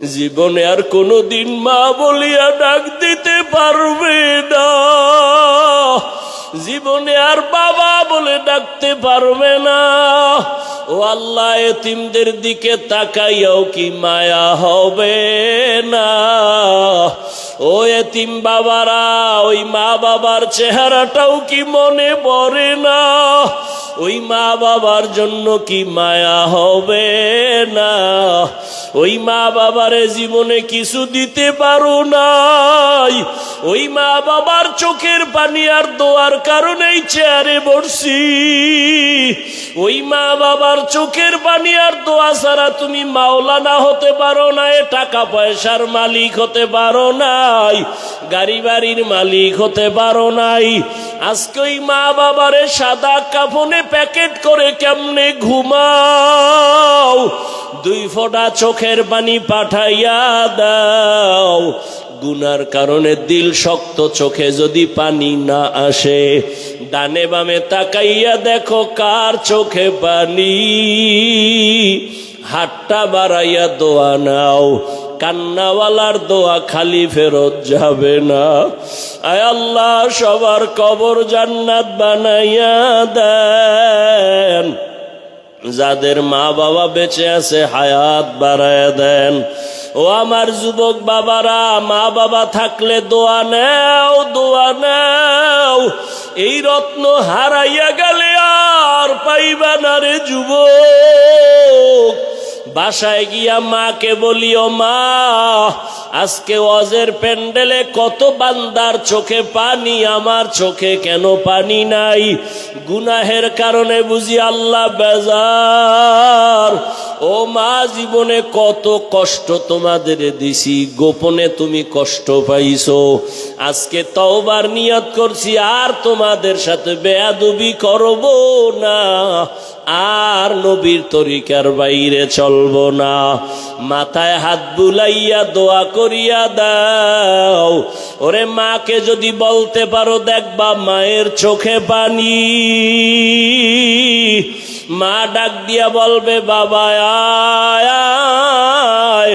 জীবনে আর কোনোদিন মা বলিয়া ডাক দিতে পারবে না, জীবনে আর বাবা বলে ডাকতে পারবে না। ও আল্লাহ, এতিমদের দিকে তাকাইয়াও কি মায়া হবে না? ও এতিম বাবারা, ওই মা বাবার চেহারাটাও কি মনে পড়ে না? ওই মা বাবার জন্য কি মায়া হবে না? ওই মা বাবারে জীবনে কিছু দিতে পারো নাই, ওই মা বাবার চোখের পানি আর দোয়ার কারণেই চেয়ারে বসছি। ওই মা বাবার চোখের পানি আর দোয়া ছাড়া তুমি মাওলানা হতে পারো না, টাকা পয়সার মালিক হতে পারো নাই, গাড়ি বাড়ির মালিক হতে পারো নাই। আজকে ওই মা বাবারে সাদা কাফনে প্যাকেট করে কেমনে ঘুমাও, 2 ফোঁটা চোখের পানি পাঠাইয়া দাও। গুনার কারণে দিল শক্ত, চোখে যদি পানি না আসে, ডানে বামে তাকাইয়া দেখো কার চোখে পানি। হাতটা বাড়াইয়া দোয়া নাও, কান্নাওয়ালার দোয়া খালি ফেরত যাবে না। আয় আল্লাহ, সবার কবর জান্নাত বানাইয়া দেন। যাদের মা বাবা বেঁচে আছে হায়াত বাড়াইয়া দেন। ও আমার যুবক বাবারা, মা বাবা থাকলে দোয়া নেও, দোয়া নেও। এই রত্ন হারাইয়া গেলে আর পাইবা না রে যুবক। বাসায় গিয়া মাকে বলিও, মা আজকে ওয়াজের প্যান্ডেলে কত বান্দার চোখে পানি, আমার চোখে কেন পানি নাই? গুনাহের কারণে বুঝি আল্লাহ বেজার। ও মা, জীবনে কত কষ্ট তোমাদের দিছি, গোপনে তুমি কষ্ট পাইছো। আজকে তওবার নিয়ত করছি, আর তোমাদের সাথে বেয়াদবি করব না, আর নবীর তরিকার বাইরে চলবো না। মাথায় হাত বুলাইয়া দোয়া করিয়া দাও। ওরে মাকে যদি বলতে পারো, দেখবা মায়ের চোখে পানি। মা ডাক দিয়া বলবে, বাবা আয় আয়।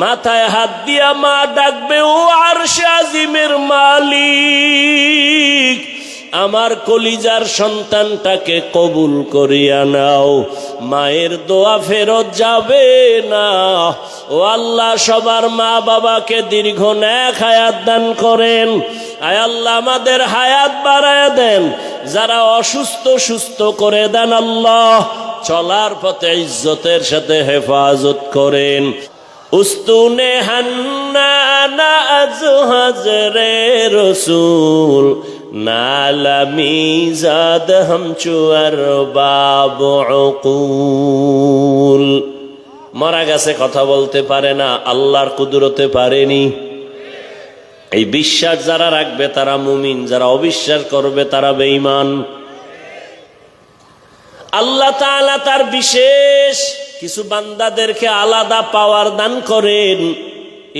মাথায় হাত দিয়া মা ডাকবে, ও আরশে আজিমের মালিক, আমার কলিজার সন্তানটাকে কবুল করিয়া নাও। মায়ের দোয়া ফেরত যাবে না। ও আল্লাহ, সবার মা বাবাকে দীর্ঘ নেক হায়াত দান করেন। আয় আল্লাহ, আমাদের হায়াত বাড়ায় দেন। যারা অসুস্থ সুস্থ করে দেন আল্লাহ। চলার পথে ইজ্জতের সাথে হেফাজত করেন। উস্তুনে হান্নানা আজ হাজরে রসুল, নালামি জাদ হামচুয়ার বাবু উকুল। মারা গেছে, কথা বলতে পারে না, আল্লাহর কুদরতে পারেনি। এই বিশ্বাস যারা রাখবে তারা মুমিন, যারা অবিশ্বাস করবে তারা বেঈমান। আল্লাহ তাআলা তার বিশেষ কিছু বান্দাদেরকে আলাদা পাওয়ার দান করেন।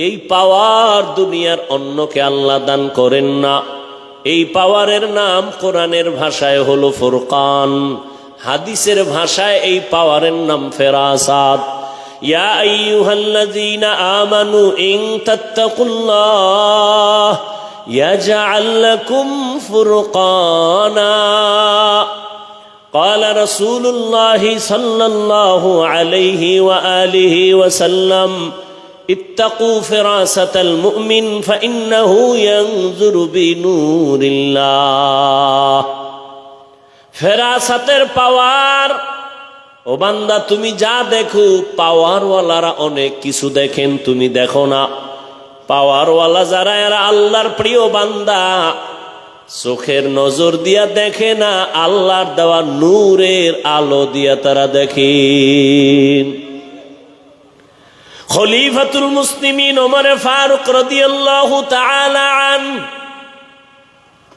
এই পাওয়ার দুনিয়ার অন্যকে আল্লাহ দান করেন না। এই পাওয়ারের নাম কোরআনের ভাষায় হলো ফুরকান, হাদিসের ভাষায় এই পাওয়ারের নাম ফেরাসাত। ইয়া আইয়ুহাল্লাযীনা আমানু ইন তাত্তাকুল্লাহ ইয়াজআল লাকুম ফুরকানা। قال رسول الله صلى الله عليه وآله وسلم اتقوا فراسة المؤمن فإنه ينظر بنور الله। ফেরাসাতের পাওয়ার। ও বান্দা, তুমি যা দেখো, পাওয়ারওয়ালারা অনেক কিছু দেখেন, তুমি দেখো না। পাওয়ারওয়ালা যারা, এরা আল্লাহর প্রিয় বান্দা, চোখের নজর দিয়া দেখে না, আল্লাহর দেওয়া নূরের আলো দিয়া তারা দেখেন। খলিফাতুল মুসলিমিন ওমর ফারুক রাদিয়াল্লাহু তাআলা আন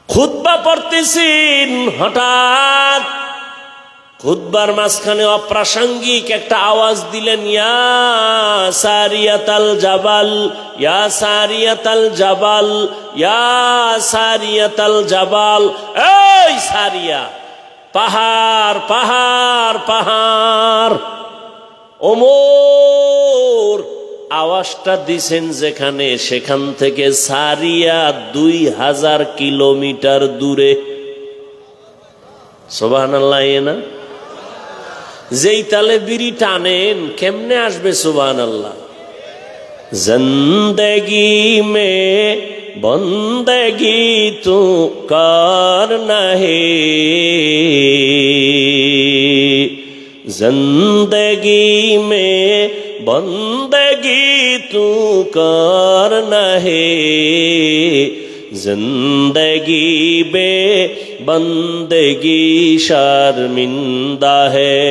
খুতবা পড়তেছেন। হঠাৎ খুতবার মাঝখানে অপ্রাসঙ্গিক একটা আওয়াজ দিলেন, ইয়া সারিয়াতাল জাবাল, ইয়া সারিয়াতাল জাবাল, ইয়া সারিয়াতাল জাবাল। এই সারিয়া, পাহাড় পাহাড় পাহাড়। ওমর আওয়াজটা দিছেন যেখানে, সেখান থেকে সারিয়া 2000 কিলোমিটার দূরে। সুবহানাল্লাহ। না যেই তালে বিড়ি টানেন কেমনে আসবে সুবহানাল্লাহ। জিন্দেগি মে বন্দেগি তু করনা হে, जिंदगी में बंदगी तू करना है, जिंदगी बे बंदगी शर्मिंदा है,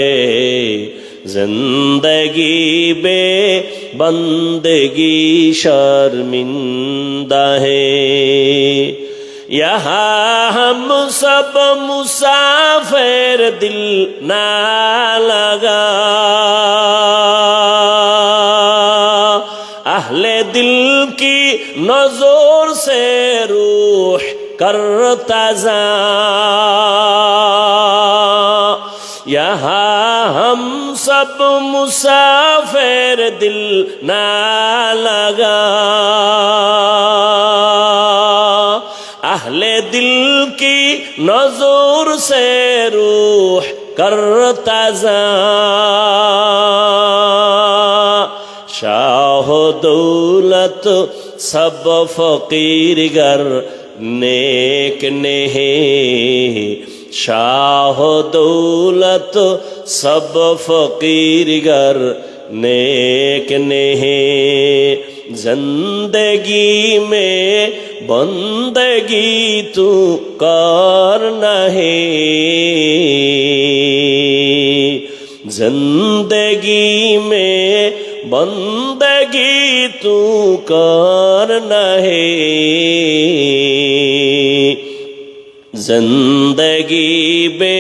जिंदगी बे बंदगी शर्मिंदा है। यहाँ हम सब मुसाफिर दिल ना लगा, अहले दिल की नजर से रूह करता जा, यहाँ हम सब मुसाफिर दिल ना लगा, अहले दिल की नजर से रूह करता जा, शाह दौलत सब फकीर गर नेक नेहे, शाह दौलत सब फकीर गर नेक नेहे, जिंदगी में बंदगी तू करना है, जिंदगी में बंदगी तू करना है, जिंदगी बे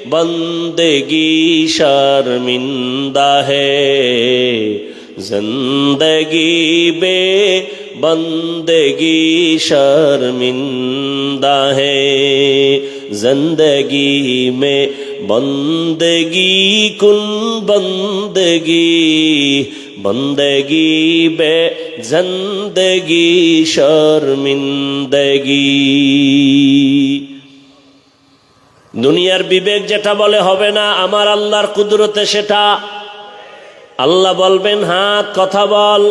बंदगी शर्मिंदा है, जिंदगी बे बंदगी शर्मिंदा है, जिंदगी में बंदगी कुन बंदगी, बंदगी बे जिंदगी शर्मिंदगी। দুনিয়ার বিবেক যেটা বলে হবে না, আমার আল্লাহর কুদরতে সেটা। আল্লাহ বলবেন হাত কথা বল,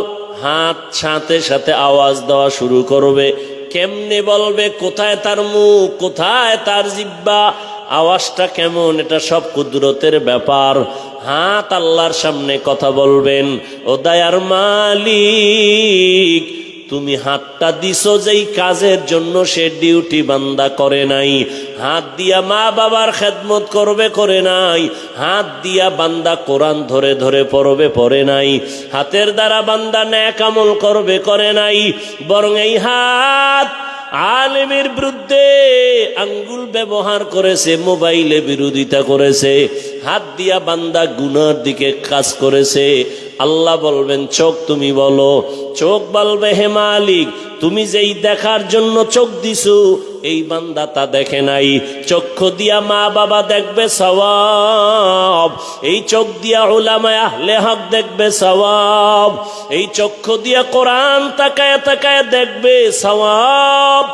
হাত সাথে সাথে আওয়াজ দেওয়া শুরু করবে। কেমনে বলবে, কোথায় তার মুখ, কোথায় তার জিহ্বা, আওয়াজটা কেমন, এটা সব কুদরতের ব্যাপার। হাত আল্লাহর সামনে কথা বলবেন, ও দয়ার মালিক তুমি হাতটা দিছো যেই কাজের জন্য সে ডিউটি বান্দা করে নাই। হাত দিয়া মা বাবার খেদমত করবে, করে নাই। হাত দিয়া বান্দা কোরআন ধরে ধরে পড়বে, পড়ে নাই। হাতের দ্বারা বান্দা নেক আমল করবে, করে নাই। বরং এই হাত আলেমের বিরুদ্ধে আঙ্গুল ব্যবহার করেছে, মোবাইলে বিরোধিতা করেছে। হাত দিয়া বান্দা গুনার দিকে কাজ করেছে। আল্লাহ বলবেন চোখ তুমি বলো। চোখ বলবে হে মালিক তুমি যেই দেখার জন্য চোখ দিছো এই বান্দা তা দেখে নাই। চক্ষু দিয়া মা বাবা দেখবে সওয়াব, এই চোখ দিয়া উলামায়ে আহলে হক দেখবে সওয়াব। এই চক্ষু দিয়া কোরআন তাকায় তাকায় দেখবে সওয়াব।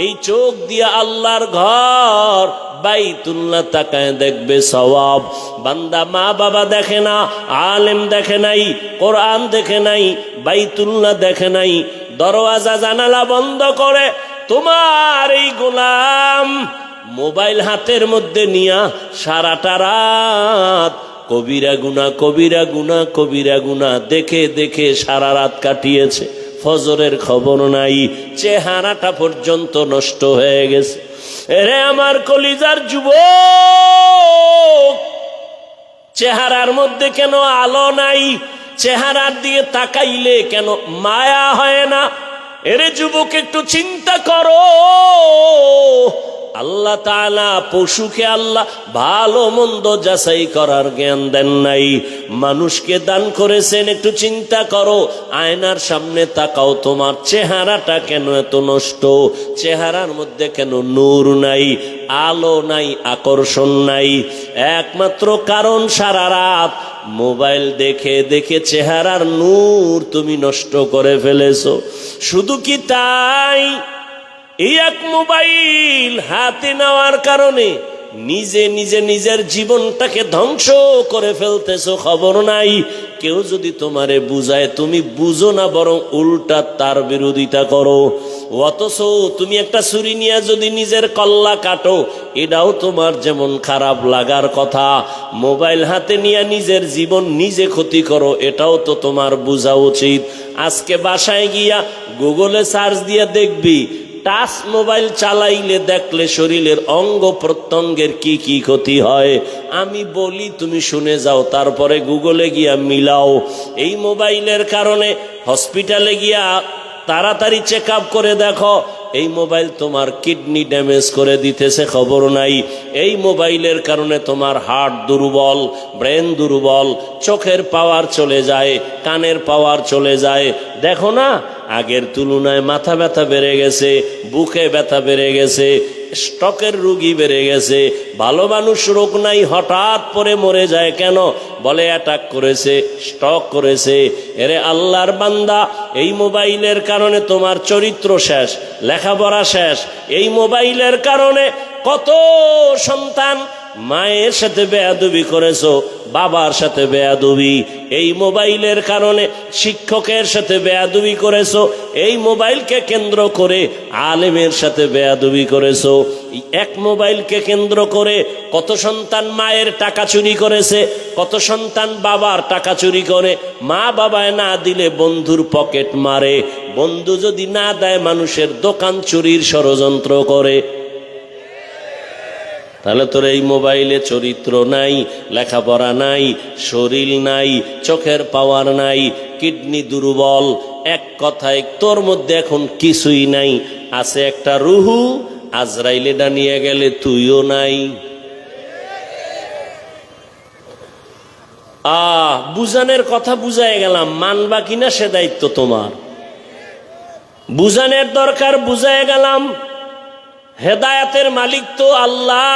এই চোখ দিয়া আল্লাহর ঘর বাইতুল্লাহ তাকায় দেখবে সওয়াব। বান্দা মা বাবা দেখে না, আলেম দেখে নাই, কোরআন দেখে নাই, বাইতুল্লাহ দেখে নাই, দরওয়াজা জানালা বন্ধ করে তোমার এই গোলাম মোবাইল হাতের মধ্যে নিয়া সারাটা রাত কবিরা গুনাহ কবিরা গুনাহ কবিরা গুনাহ দেখে দেখে সারা রাত কাটিয়েছে। ফজরের খবর নাই, চেহারাটা পর্যন্ত নষ্ট হয়ে গেছে। এরে আমার কলিজার যুবক, চেহারার মধ্যে কেন আলো নাই? চেহারার দিয়ে তাকাইলে কেন মায়া হয় না? এরে যুবক একটু চিন্তা করো, আল্লাহ তাআলা পশুকে আল্লাহ ভালো মন্দ যাচাই করার জ্ঞান দেন নাই, মানুষকে দান করেছেন। একটু চিন্তা করো, আয়নার সামনে তাকাও, তোমার চেহারাটা কেন এত নষ্ট? চেহারার মধ্যে কেন নূর নাই, আলো নাই, আকর্ষণ নাই? একমাত্র কারণ সারা রাত মোবাইল দেখে দেখে চেহারার নূর তুমি নষ্ট করে ফেলেছো। শুধু কি তাই, এই এক মোবাইল হাতে নেওয়ার কারণে নিজে নিজে নিজের জীবনটাকে ধ্বংস করে ফেলতেছো, খবর নাই। কেউ যদি তোমারে বুঝায় তুমি বুঝো না, বরং উল্টা তার বিরোধিতা করো। অথচ তুমি একটা ছুরি নিয়ে যদি নিজের কল্লা কাটো, এটাও তোমার যেমন খারাপ লাগার কথা। মোবাইল হাতে নিয়ে নিজের জীবন নিজে ক্ষতি করো, এটাও তো তোমার বোঝা উচিত। আজকে বাসায় গিয়া গুগলে সার্চ দিয়ে দেখবি, টাচ মোবাইল চালাইলে দেখলে শরীরের অঙ্গ প্রত্যঙ্গের কি কি ক্ষতি হয়। আমি বলি তুমি শুনে যাও, তারপরে গুগলে গিয়া মিলাও। এই মোবাইলের কারণে হসপিটালে গিয়া তাড়াতাড়ি চেক আপ করে দেখো, এই মোবাইল তোমার কিডনি ড্যামেজ করে দিতেছে, খবর নাই। এই মোবাইলের কারণে তোমার হার্ট দুর্বল, ব্রেন দুর্বল, চোখের পাওয়ার চলে যায়, কানের পাওয়ার চলে যায়। দেখো না, আগের তুলনায় মাথা ব্যথা বেড়ে গেছে, বুকে ব্যথা বেড়ে গেছে, স্ট্রোকের রোগী বেড়ে গেছে। ভালো মানুষ রোগ নাই, হঠাৎ পরে মরে যায় কেন? বলে অ্যাটাক করেছে, স্ট্রোক করেছে। এরে আল্লাহর বান্দা, এই মোবাইলের কারণে তোমার চরিত্র শেষ, লেখাপড়া শেষ। এই মোবাইলের কারণে কত সন্তান মায়ের সাথে বেয়াদবি করেছো, বাবার সাথে বেয়াদবি। এই মোবাইলের কারণে শিক্ষকের সাথে বেয়াদবি করেছো, এই মোবাইলকে কেন্দ্র করে আলেমের সাথে বেয়াদবি করেছো। এক মোবাইলকে কেন্দ্র করে কত সন্তান মায়ের টাকা চুরি করেছে, কত সন্তান বাবার টাকা চুরি করে। মা বাবায় না দিলে বন্ধুর পকেট মারে, বন্ধু যদি না দেয় মানুষের দোকান চুরির ষড়যন্ত্র করে। তাহলে তোর এই মোবাইলে চরিত্র নাই, লেখাপড়া নাই, শরীর নাই, চোখের পাওয়ার নাই, কিডনি দুর্বল। এক কথায় তোর মধ্যে এখন কিছুই নাই, আছে একটা রুহু। আজরাইলেটা নিয়ে গেলে তুইও নাই। বুঝানোর কথা বুঝাই গেলাম, মানবা কিনা সে দায়িত্ব তোমার। বুঝানোর দরকার, বুঝাই গেলাম। হেদায়েতের মালিক তো আল্লাহ।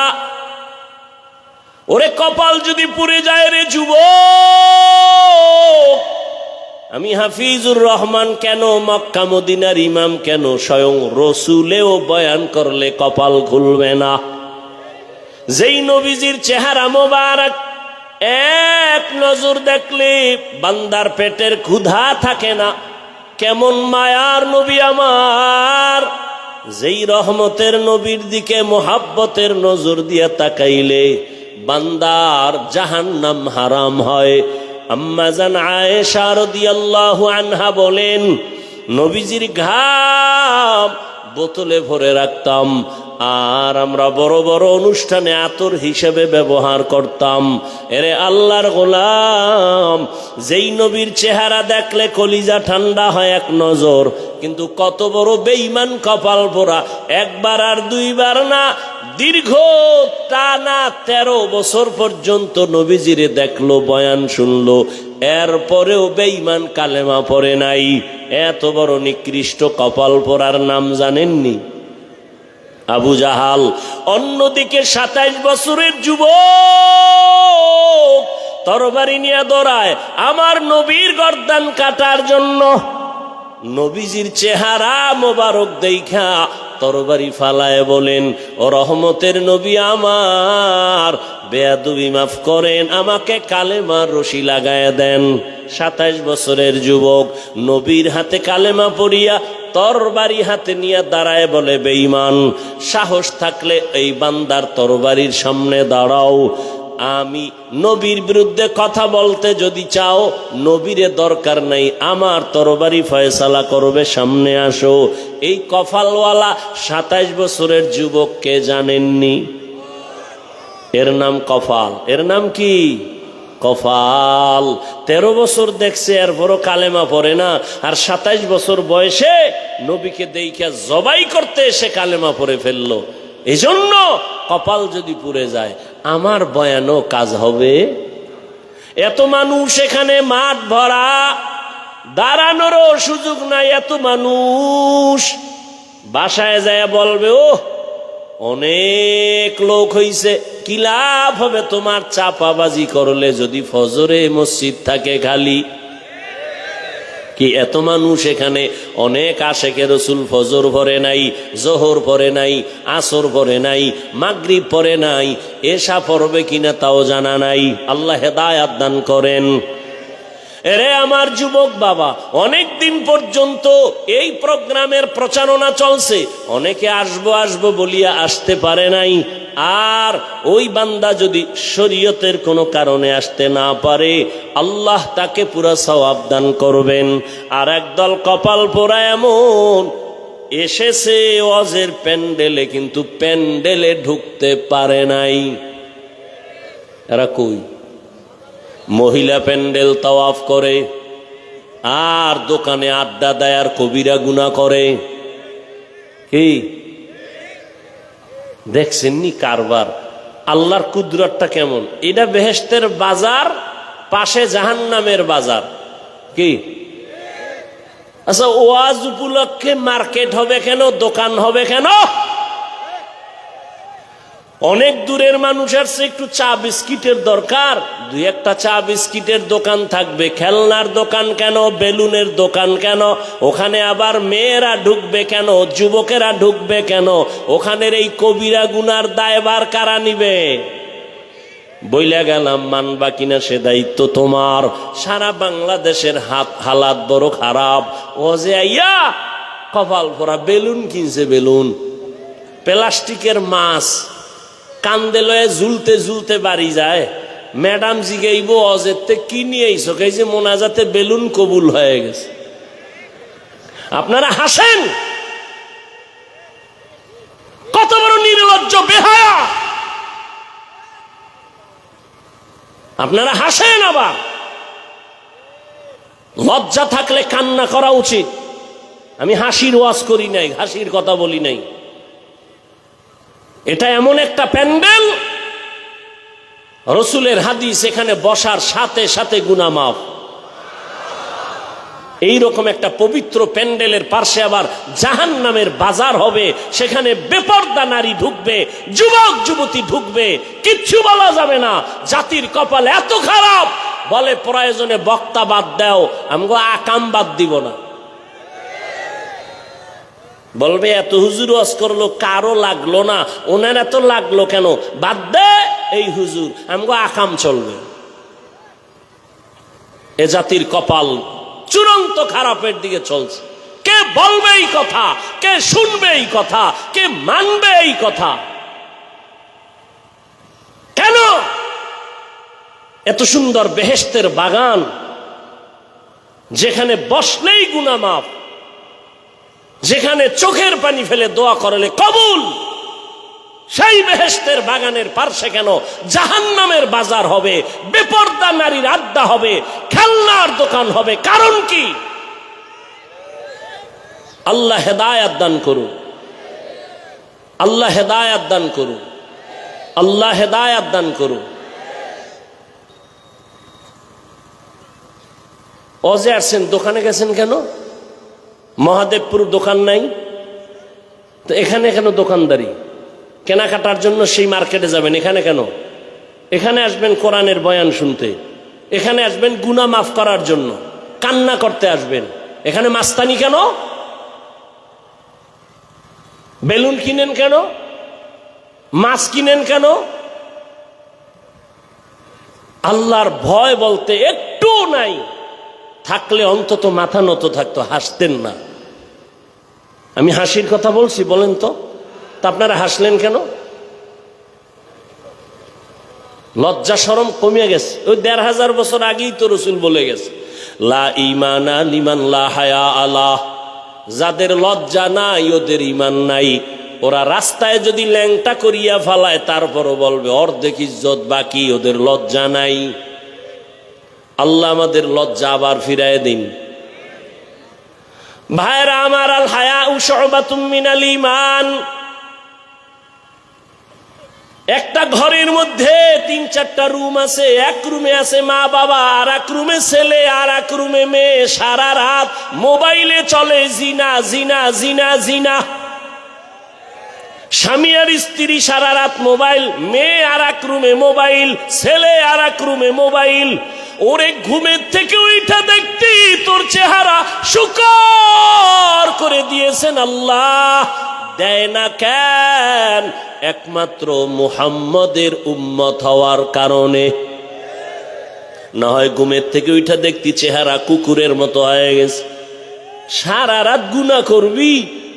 ওরে কপাল যদি পুড়ে যায় রে যুবক, আমি হাফিজুর রহমান কেন, মক্কা মদিনার ইমাম কেন, স্বয়ং রসুলেও বয়ান করলে কপাল খুলবে না। যেই নবীজির চেহারা মোবারক এক নজর দেখলে বান্দার পেটের ক্ষুধা থাকে না। কেমন মায়ার নবী আমার, যেই রহমতের নবীর দিকে মোহাব্বতের নজর দিয়ে তাকাইলে বান্দার জাহান্নাম হারাম হয়। আম্মা জান আয়েশা রাদিয়াল্লাহু আনহা বলেন, নবীজির ঘাম বোতলে ভরে রাখতাম, আর আমরা বড় বড় অনুষ্ঠানে আতর হিসেবে ব্যবহার করতাম। এরে আল্লাহর গোলাম, যেই নবীর চেহারা দেখলে কলিজা ঠান্ডা হয় এক নজর, কিন্তু কত বড় বেঈমান কপাল পোড়া, একবার আর দুইবার না, দীর্ঘ টানা 13 বছর পর্যন্ত নবীজিরে দেখলো, বয়ান শুনলো, এরপরেও বেঈমান কালেমা পড়ে নাই। এত বড় নিকৃষ্ট কপাল পোড়ার নাম জানেননি? আবু জাহাল। অন্যদিকে 27 বছরের যুবক তরবারি নিয়ে দৌড়ায় আমার নবীর গর্দান কাটার জন্য। নবীজির চেহারা মোবারক দেখা তরবারি ফালায় বলেন, ও রহমতের নবী আমার, বেয়াদবি মাফ করেন, আমাকে কালেমার রশি লাগায় দেন। 27 বছরের যুবক নবীর হাতে কালেমা পড়িয়া তরবারি হাতে নিয়ে দাঁড়ায় বলে, বেঈমান, সাহস থাকলে এই বান্দার তরবারির সামনে দাঁড়াও। আমি নবীর বিরুদ্ধে কথা বলতে যদি চাও, নবীরে দরকার নাই, আমার তরবারি ফয়সালা করবে, সামনে আসো। এই কপালওয়ালা 27 বছরের যুবককে জানেননি? এর নাম কপাল। এর নাম কি? কপাল। 13 বছর দেখছে, এরপরও কালেমা পড়ে না, আর 27 বছর বয়সে নবীকে দেইখা জবাই করতে এসে কালেমা পড়ে ফেললো। এজন্য কপাল যদি পুড়ে যায় আমার বয়ানও কাজ হবে। এত মানুষ এখানে, মাঠ ভরা, দাঁড়ানোরও সুযোগ নাই। এত মানুষ বাসায় যায় বলবে, ও অনেক লোক হইছে। কি লাভ হবে তোমার চাপাবাজি করলে যদি ফজরে মসজিদ থাকে খালি? কি এত মানুষ এখানে, অনেক আশেকে রসুল ফজর পড়ে নাই, জোহর পড়ে নাই, আসর পড়ে নাই, মাগরিব পড়ে নাই, এশা পড়বে কিনা তাও জানা নাই। আল্লাহ হেদায়াত দান করেন। এরে আমার যুবক বাবা, অনেক দিন পর্যন্ত এই প্রোগ্রামের প্রচারণা চলছে, অনেকে আসবো আসবো বলিয়া আসতে পারে নাই। আর ওই বান্দা যদি শরীয়তের কোনো কারণে আসতে না পারে, আল্লাহ তাকে পুরা সওয়াব দান করবেন। আর একদল কপাল পোড়া এমন এসেছে ওয়াজের প্যান্ডেলে, কিন্তু প্যান্ডেলে ঢুকতে পারে নাই। এরা কই? মহিলা প্যান্ডেল তাওয়াফ করে, আর দোকানে আড্ডা দেয়, আর কবিরা গুনাহ করে। কি দেখছেননি কারবার? আল্লাহর কুদরতটা কেমন! এটা বেহেশতের বাজার, পাশে জাহান্নামের বাজার। কি আচ্ছা, ওয়াজ উপলক্ষে মার্কেট হবে কেন, দোকান হবে কেন? অনেক দূরের মানুষ আসছে, একটু চা বিস্কিটের দরকার, দুই একটা চা বিস্কিটের দোকান থাকবে। খেলনার দোকান কেন, বেলুনের দোকান কেন? ওখানে আবার মেয়েরা ঢুকবে কেন, যুবকেরা ঢুকবে কেন? ওখানের এই কবিরা গুনার দায়ভার কারা নিবে? বইলা গেলাম, মানবা কিনা সে দায়িত্ব তোমার। সারা বাংলাদেশের হালাত বড় খারাপ। ও যে আইয়া কপাল পরা বেলুন কিনছে, বেলুন প্লাস্টিকের মাছ কান্দে লয়ে ঝুলতে ঝুলতে বাড়ি যায়। ম্যাডাম জিগাইব, অজেতে কি নিয়ে আইছো? কে যে মোনাজাতে বেলুন কবুল হয়ে গেছে। আপনারা হাসেন, কত বড় নির্লজ্জ বেহায়া! আপনারা হাসেন, আবার লজ্জা থাকলে কান্না করা উচিত। আমি হাসির ওয়াজ করি নাই, হাসির কথা বলি নাই। এটা এমন একটা প্যান্ডেল, রসুলের হাদিস, এখানে বসার সাথে সাথে গুনাহ মাফ। এইরকম একটা পবিত্র প্যান্ডেলের পাশে আবার জাহান্নামের বাজার হবে। সেখানে বেপরদা নারী ঢুকবে, যুবক যুবতী ঢুকবে, কিচ্ছু বলা যাবে না। জাতির কপাল এত খারাপ, বলে প্রয়োজনে বক্তা বাদ দাও, আমগো আকাম বাদ দিব না। বলবে এত হুজুর ওয়াজ করলো, কারো লাগলো না, ওনার এত লাগলো কেন? বাদ দে এই হুজুর, আমগো আকাম চলবে। এ জাতির কপাল চূড়ান্ত খারাপের দিকে চলছে। কে বলবে এই কথা? কে শুনবে এই কথা? কে মানবে এই কথা? কেন এত সুন্দর বেহেশতের বাগান, যেখানে বসলেই গুনাহ মাফ, যেখানে চোখের পানি ফেলে দোয়া করলে কবুল, সেই বেহেশতের বাগানের পার্শ্বে কেন জাহান্নামের বাজার হবে, বেপরদা নারীর আড্ডা হবে, খেলনার দোকান হবে? কারণ কি? আল্লাহ হেদায়াত দান করুন, আল্লাহ হেদায়াত দান করুন, আল্লাহ হেদায়াত দান করুন। অজে আসছেন, দোকানে গেছেন কেন? মহাদেবপুর দোকান নাই তো এখানে কেন দোকানদারি? কেনাকাটার জন্য সেই মার্কেটে যাবেন, এখানে কেন? এখানে আসবেন কোরআনের বয়ান শুনতে, এখানে আসবেন গুনাহ মাফ করার জন্য, কান্না করতে আসবেন। এখানে মাস্তানি কেন? বেলুন কিনেন কেন? মাছ কিনেন কেন? আল্লাহর ভয় বলতে একটু নাই। থাকলে অন্তত মাথা নত থাকতো, হাসতেন না। আমি হাসির কথা বলছি, বলেন তো আপনারা হাসলেন কেন? লজ্জা শরম কমে গেছে। ওই ১৫০০ বছর আগেই তো রসুল বলে গেছে, লা ঈমানা লিমান লা হায়া আলাহ। যাদের লজ্জা নাই ওদের ঈমান নাই। ওরা রাস্তায় যদি ল্যাংটা করিয়া ফালায়, তারপরও বলবে অর্ধেক ইজ্জত বাকি, ওদের লজ্জা নাই। আল্লাহ আমাদের লজ্জা আবার ফিরায় দিন। ভাইরা আমার, আল হায়াউ শুবাতুম মিনাল ঈমান। ঘরের মধ্যে 3-4টা রুম আছে, এক রুমে আছে মা বাবা, আর এক রুমে ছেলে, আর এক রুমে মেয়ে। সারা রাত মোবাইলে চলে জিনা জিনা জিনা জিনা। স্বামী আর স্ত্রী সারা রাত মোবাইল, মেয়ে আর এক রুমে মোবাইল, ছেলে আর এক রুমে মোবাইল। ওরে ঘুমের থেকে উঠা দেখতি তোর চেহারা শুকর করে দিয়েছেন আল্লাহ। দেয় না কেন? একমাত্র মুহাম্মদের উম্মত হওয়ার কারণে। না হয় ঘুমের থেকে উঠা দেখতি চেহারা কুকুরের মতো হয়ে গেছে। সারা রাত গুনাহ করবি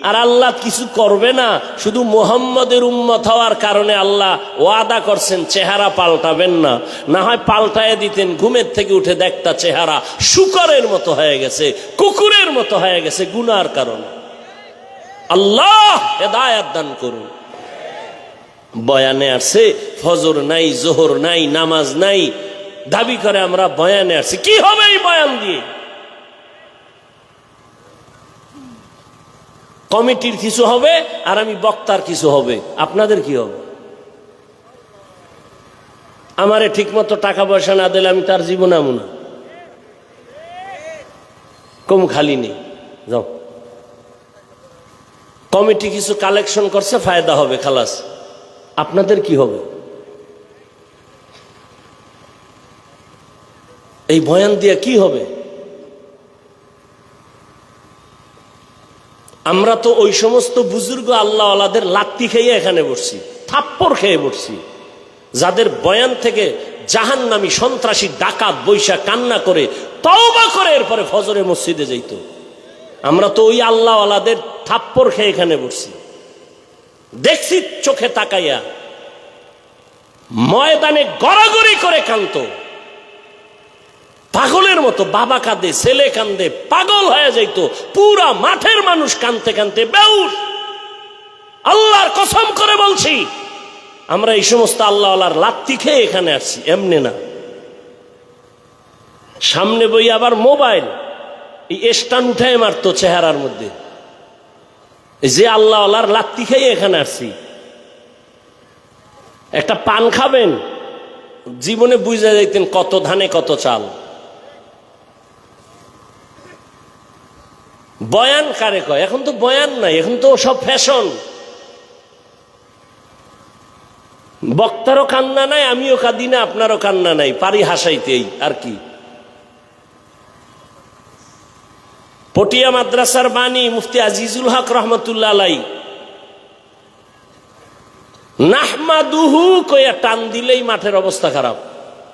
আর আল্লাহ কিছু করবে না, শুধু মুহাম্মদের উম্মত হওয়ার কারণে আল্লাহ ওয়াদা করছেন চেহারা পাল্টাবেন না। না হয় পাল্টায় দিতেন, ঘুমের থেকে উঠে দেখতা চেহারা শুকরের মতো হয়ে গেছে, কুকুরের মতো হয়ে গেছে গুনার কারণে। আল্লাহ হেদায়েত দান করুন। বয়ানে আসছে ফজর নাই, জোহর নাই, নামাজ নাই, দাবি করে আমরা বয়ানে আসছি। কি হবে এই বয়ান দিয়ে? কমিটির কিছু হবে আর আমি বক্তার কিছু হবে, আপনাদের কি হবে? আমারে ঠিক মতো টাকা পয়সা না দিলে আমি তার জীবন আমু না, কম খালি নেই। যাও, কমিটি কিছু কালেকশন করছে, ফায়দা হবে, খালাস। আপনাদের কি হবে? এই বয়ান দিয়ে কি হবে? আমরা তো ওই সমস্ত বুজুর্গ আল্লাহ আল্লাহদের লাত্তি খেয়ে এখানে বসছি, থাপ্পড় খেয়ে বসছি, যাদের বয়ান থেকে জাহান্নামী সন্ত্রাসী ডাকাত বৈশা কান্না করে তওবা করে এরপরে ফজরে মসজিদে যাইত। আমরা তো ওই আল্লাহ আল্লাহদের থাপ্পড় খেয়ে এখানে বসছি, দেখছি চোখে তাকাইয়া, ময়দানে গড়াগড়ি করে কাঁদতো পাগলের মতো। বাবা কাঁদে, ছেলে কাঁদে, পাগল হয়ে যাইতো। পুরা মাঠের মানুষ কাঁদতে কাঁদতে বেউস। আল্লাহর কসম করে বলছি, আমরা এই সমস্ত আল্লাহ আল্লাহর লাত্তি খেয়ে এখানে আসছি, এমনি না। সামনে বই আবার মোবাইল, এই স্ট্যান্ড উঠায় মারতো চেহারার মধ্যে। যে আল্লাহ আল্লাহর লাত্তি খেয়ে এখানে আসছি। একটা পান খাবেন, জীবনে বুঝে যাইতেন কত ধানে কত চাল। বয়ান কারে কয়? এখন তো বয়ান নাই, এখন তো সব ফ্যাশন। বক্তারও কান্না নাই, আমিও কাঁদি না, আপনারও কান্না নাই, পারি হাসাইতেই আর কি। পটিয়া মাদ্রাসার বাণী মুফতি আজিজুল হক রহমতুল্লাহ আলাইহি নাহমাদুহু কইয়া টান দিলেই মাঠের অবস্থা খারাপ।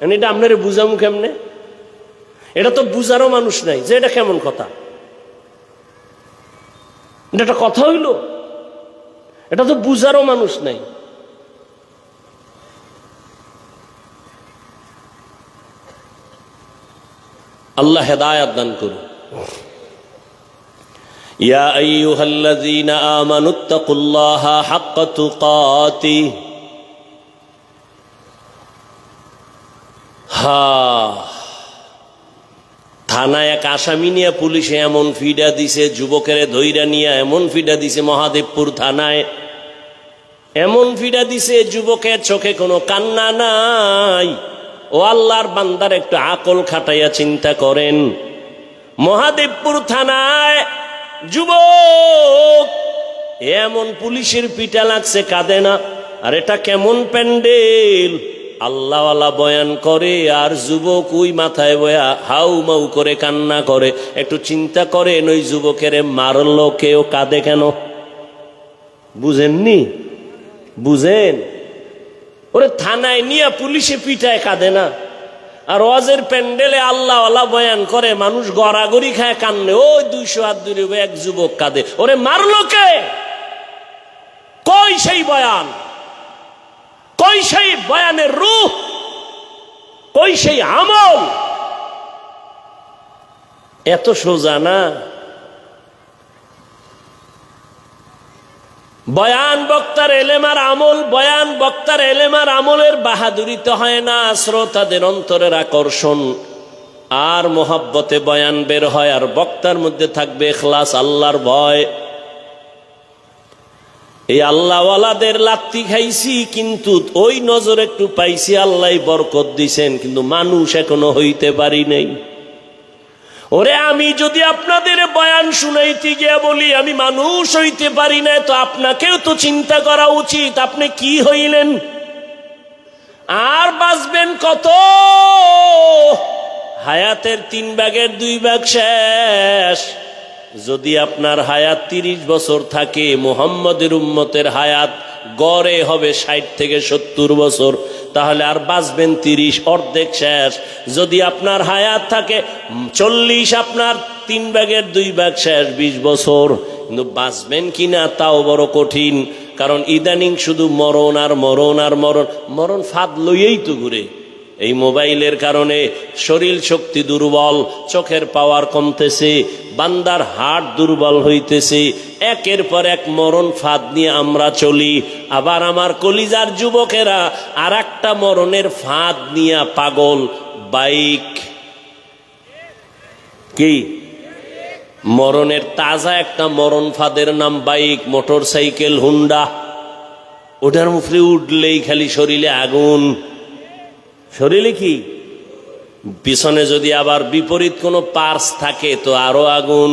এটা আপনারে বুঝামু কেমনে? এটা তো বুঝারও মানুষ নাই যে এটা কেমন কথা। এটা একটা কথা হইল? এটা তো বুঝারও মানুষ নাই। আল্লাহ হেদায়েত দান করুন। ইয়া আইয়ুহাল্লাযীনা আমানুত্তাকুল্লাহা হাক্কা তুকাতিহি। থানায় এক আসামি নিয়ে পুলিশে এমন ফিডা দিছে, যুবকের ধইরা নিয়ে এমন ফিডা দিছে মহাদেবপুর থানায়, এমন ফিডা দিছে যুবকের চোখে কোনো কান্না নাই। ও আল্লাহর বান্দার একটু আকল খাটাইয়া চিন্তা করেন। মহাদেবপুর থানায় যুবক এমন পুলিশের পিটা লাগছে, কাঁদে না। আর এটা কেমন প্যান্ডেল! আল্লাহওয়ালা বয়ান করে আর যুবক ওই মাথায় বয়া হাউ মাউ করে কান্না করে। একটু চিন্তা করেন, ওই যুবকের মারলো কেউ, কাঁদে কেন? বুঝেননি? বুঝেন? ওরে থানায় নিয়ে পুলিশে পিটায়, কাঁদে না। আর ওয়াজের প্যান্ডেলে আল্লাহওয়ালা বয়ান করে, মানুষ গড়াগড়ি খায় কান্নে, ওই 200 হাত দূরে এক যুবক কাঁদে। ওরে মারলো কে? কই সেই বয়ান? কই সেই বয়ানের রূহ? কই সেই আমল? এত সোজা না। বয়ান বক্তার এলেম আর আমল, বয়ান বক্তার এলেম আর আমলের বাহাদুরিতে হয় না, শ্রোতাদের অন্তরের আকর্ষণ আর মোহাব্বতে বয়ান বের হয়। আর বক্তার মধ্যে থাকবে ইখলাস, আল্লাহর ভয়। এই আল্লাহওয়ালাদের লাত্তি খাইছি, কিন্তু ওই নজর একটু পাইছি, আল্লাহ বরকত দিছেন, কিন্তু মানুষ এখনো হইতে পারি নাই। ওরে আমি যদি আপনাদের বয়ান শুনাইতে গিয়া বলি আমি মানুষ হইতে পারি না, তো আপনাকেও তো চিন্তা করা উচিত আপনি কি হইলেন, আর বাঁচবেন কত? হায়াতের 3 ভাগের 2 ভাগ শেষ। যদি আপনার হায়াত 30 বছর থাকে, মুহাম্মদের উম্মতের হায়াত গড়ে হবে 60 থেকে 70 বছর, তাহলে আর বাঁচবেন 30, অর্ধেক শেষ। যদি আপনার হায়াত থাকে 40, আপনার 3 ভাগের 2 ভাগ শেষ, 20 বছর। কিন্তু বাঁচবেন কিনা তাও বড় কঠিন, কারণ ইদানিং শুধু মরণ আর মরণ আর মরণ, মরণ ফাঁদ লইয়েই তো ঘুরে। এই মোবাইলের কারণে শরীর শক্তি দুর্বল, চোখের পাওয়ার কমতেছে, বান্দার হার্ট দুর্বল হইতেছে, একের পর এক মরণ ফাঁদ নিয়ে আমরা চলি। আবার আমার কলিজার যুবকেরা আর একটা মরণের ফাঁদ নিয়ে পাগল, বাইক। কি মরণের তাজা একটা মরণ ফাঁদের নাম বাইক, মোটর সাইকেল, হুন্ডা। ওটার মুখে উঠলেই খালি শরীরে আগুন। শরীরে কি পিছনে যদি আবার বিপরীত কোনো পার্স থাকে তো আরো আগুন।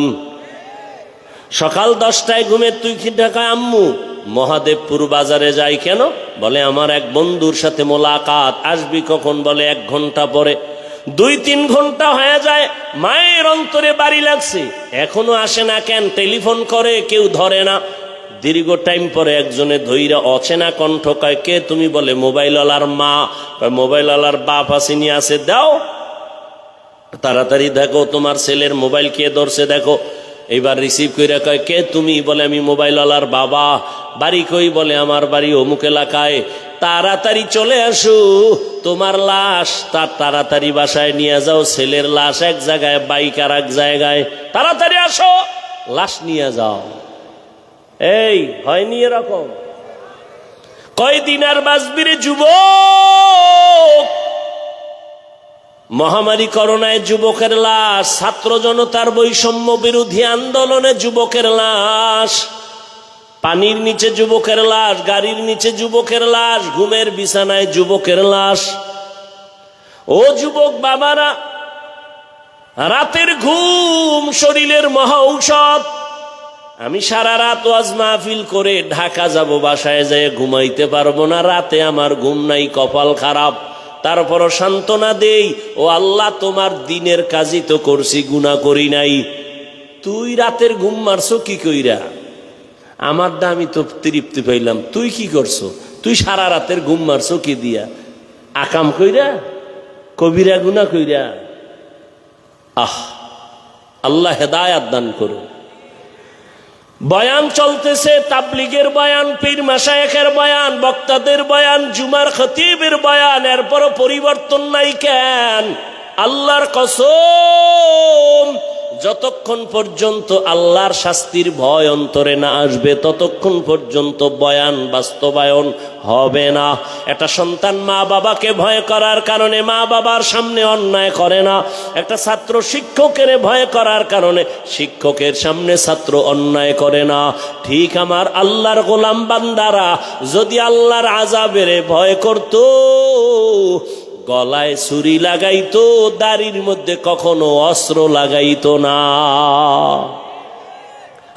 সকাল 10টায় ঘুমে তুই কি ঢাকায় আম্মু মহাদেবপুর বাজারে যাই কেন? বলে আমার এক বন্ধুর সাথে মোলাকাত। আসবি কখন? বলে 1 ঘন্টা পরে। 2-3 ঘন্টা হয়ে যায়, মায়ের অন্তরে বাড়ি লাগছে, এখনো আসে না কেন? টেলিফোন করে, কেউ ধরে না। দীর্ঘ টাইম পরে একজনে ধইরা অচেনা কণ্ঠ কয়, কে তুমি? বলে মোবাইলওয়ালার মা। মোবাইলওয়ালার বাপ আসেনি, আছে, দাও তাড়াতাড়ি, দেখো তোমার ছেলের মোবাইল কে ধরছে দেখো। এইবার রিসিভ করে কয়, কে তুমি? বলে আমি মোবাইলওয়ালার বাবা। বাড়ি কই? বলে আমার বাড়ি অমুক এলাকায়। তাড়াতাড়ি চলে আসো, তোমার লাশ তার তাড়াতাড়ি বাসায় নিয়ে যাও। ছেলের লাশ এক জায়গায়, বাইক আর এক জায়গায়, তাড়াতাড়ি আসো, লাশ নিয়ে যাও। এই হয়নি এরকম? কয়দিন আর বাঁচবিরে যুবক? মহামারী করোনায় যুবকের লাশ, ছাত্র জনতার বৈষম্য বিরোধী আন্দোলনে যুবকের লাশ, পানির নিচে যুবকের লাশ, গাড়ির নিচে যুবকের লাশ, ঘুমের বিছানায় যুবকের লাশ। ও যুবক বাবারা, রাতের ঘুম শরীরের মহা ঔষধ। আমি সারা রাত ওয়াজ মাহফিল করে ঢাকা যাব, বাসায় যেয়ে ঘুমাইতে পারবো না, রাতে আমার ঘুম নাই, কপাল খারাপ। তারপরও সান্ত্বনা দেই, ও আল্লাহ তোমার দিনের কাজই তো করছি, গুনাহ করি নাই। তুই রাতের ঘুম মারছো কি কইরা? আমার দা আমি তো তৃপ্তি পাইলাম, তুই কি করছো? তুই সারা রাতের ঘুম মারছো কি দিয়া? আকাম কইরা, কবিরা গুনাহ কইরা। আল্লাহ হেদায়াত দান করুন। বয়ান চলতেছে, তাবলীগের বয়ান, পীর মাশায়েখের বয়ান, বক্তাদের বয়ান, জুমার খতিবের বয়ান, এরপরও পরিবর্তন নাই কেন? আল্লাহর কসম, যতক্ষণ পর্যন্ত আল্লাহর শাস্তির ভয় অন্তরে না আসবে ততক্ষণ পর্যন্ত বয়ান বাস্তবায়ন হবে না। একটা সন্তান মা বাবাকে ভয় করার কারণে মা বাবার সামনে অন্যায় করে না। একটা ছাত্র শিক্ষকের ভয় করার কারণে শিক্ষকের সামনে ছাত্র অন্যায় করে না। ঠিক আমার আল্লাহর গোলাম বান্দারা যদি আল্লাহর আযাবের ভয় করত, গলায় ছুরি লাগাইতো, দাড়ির মধ্যে কখনো অস্ত্র লাগাইতো না।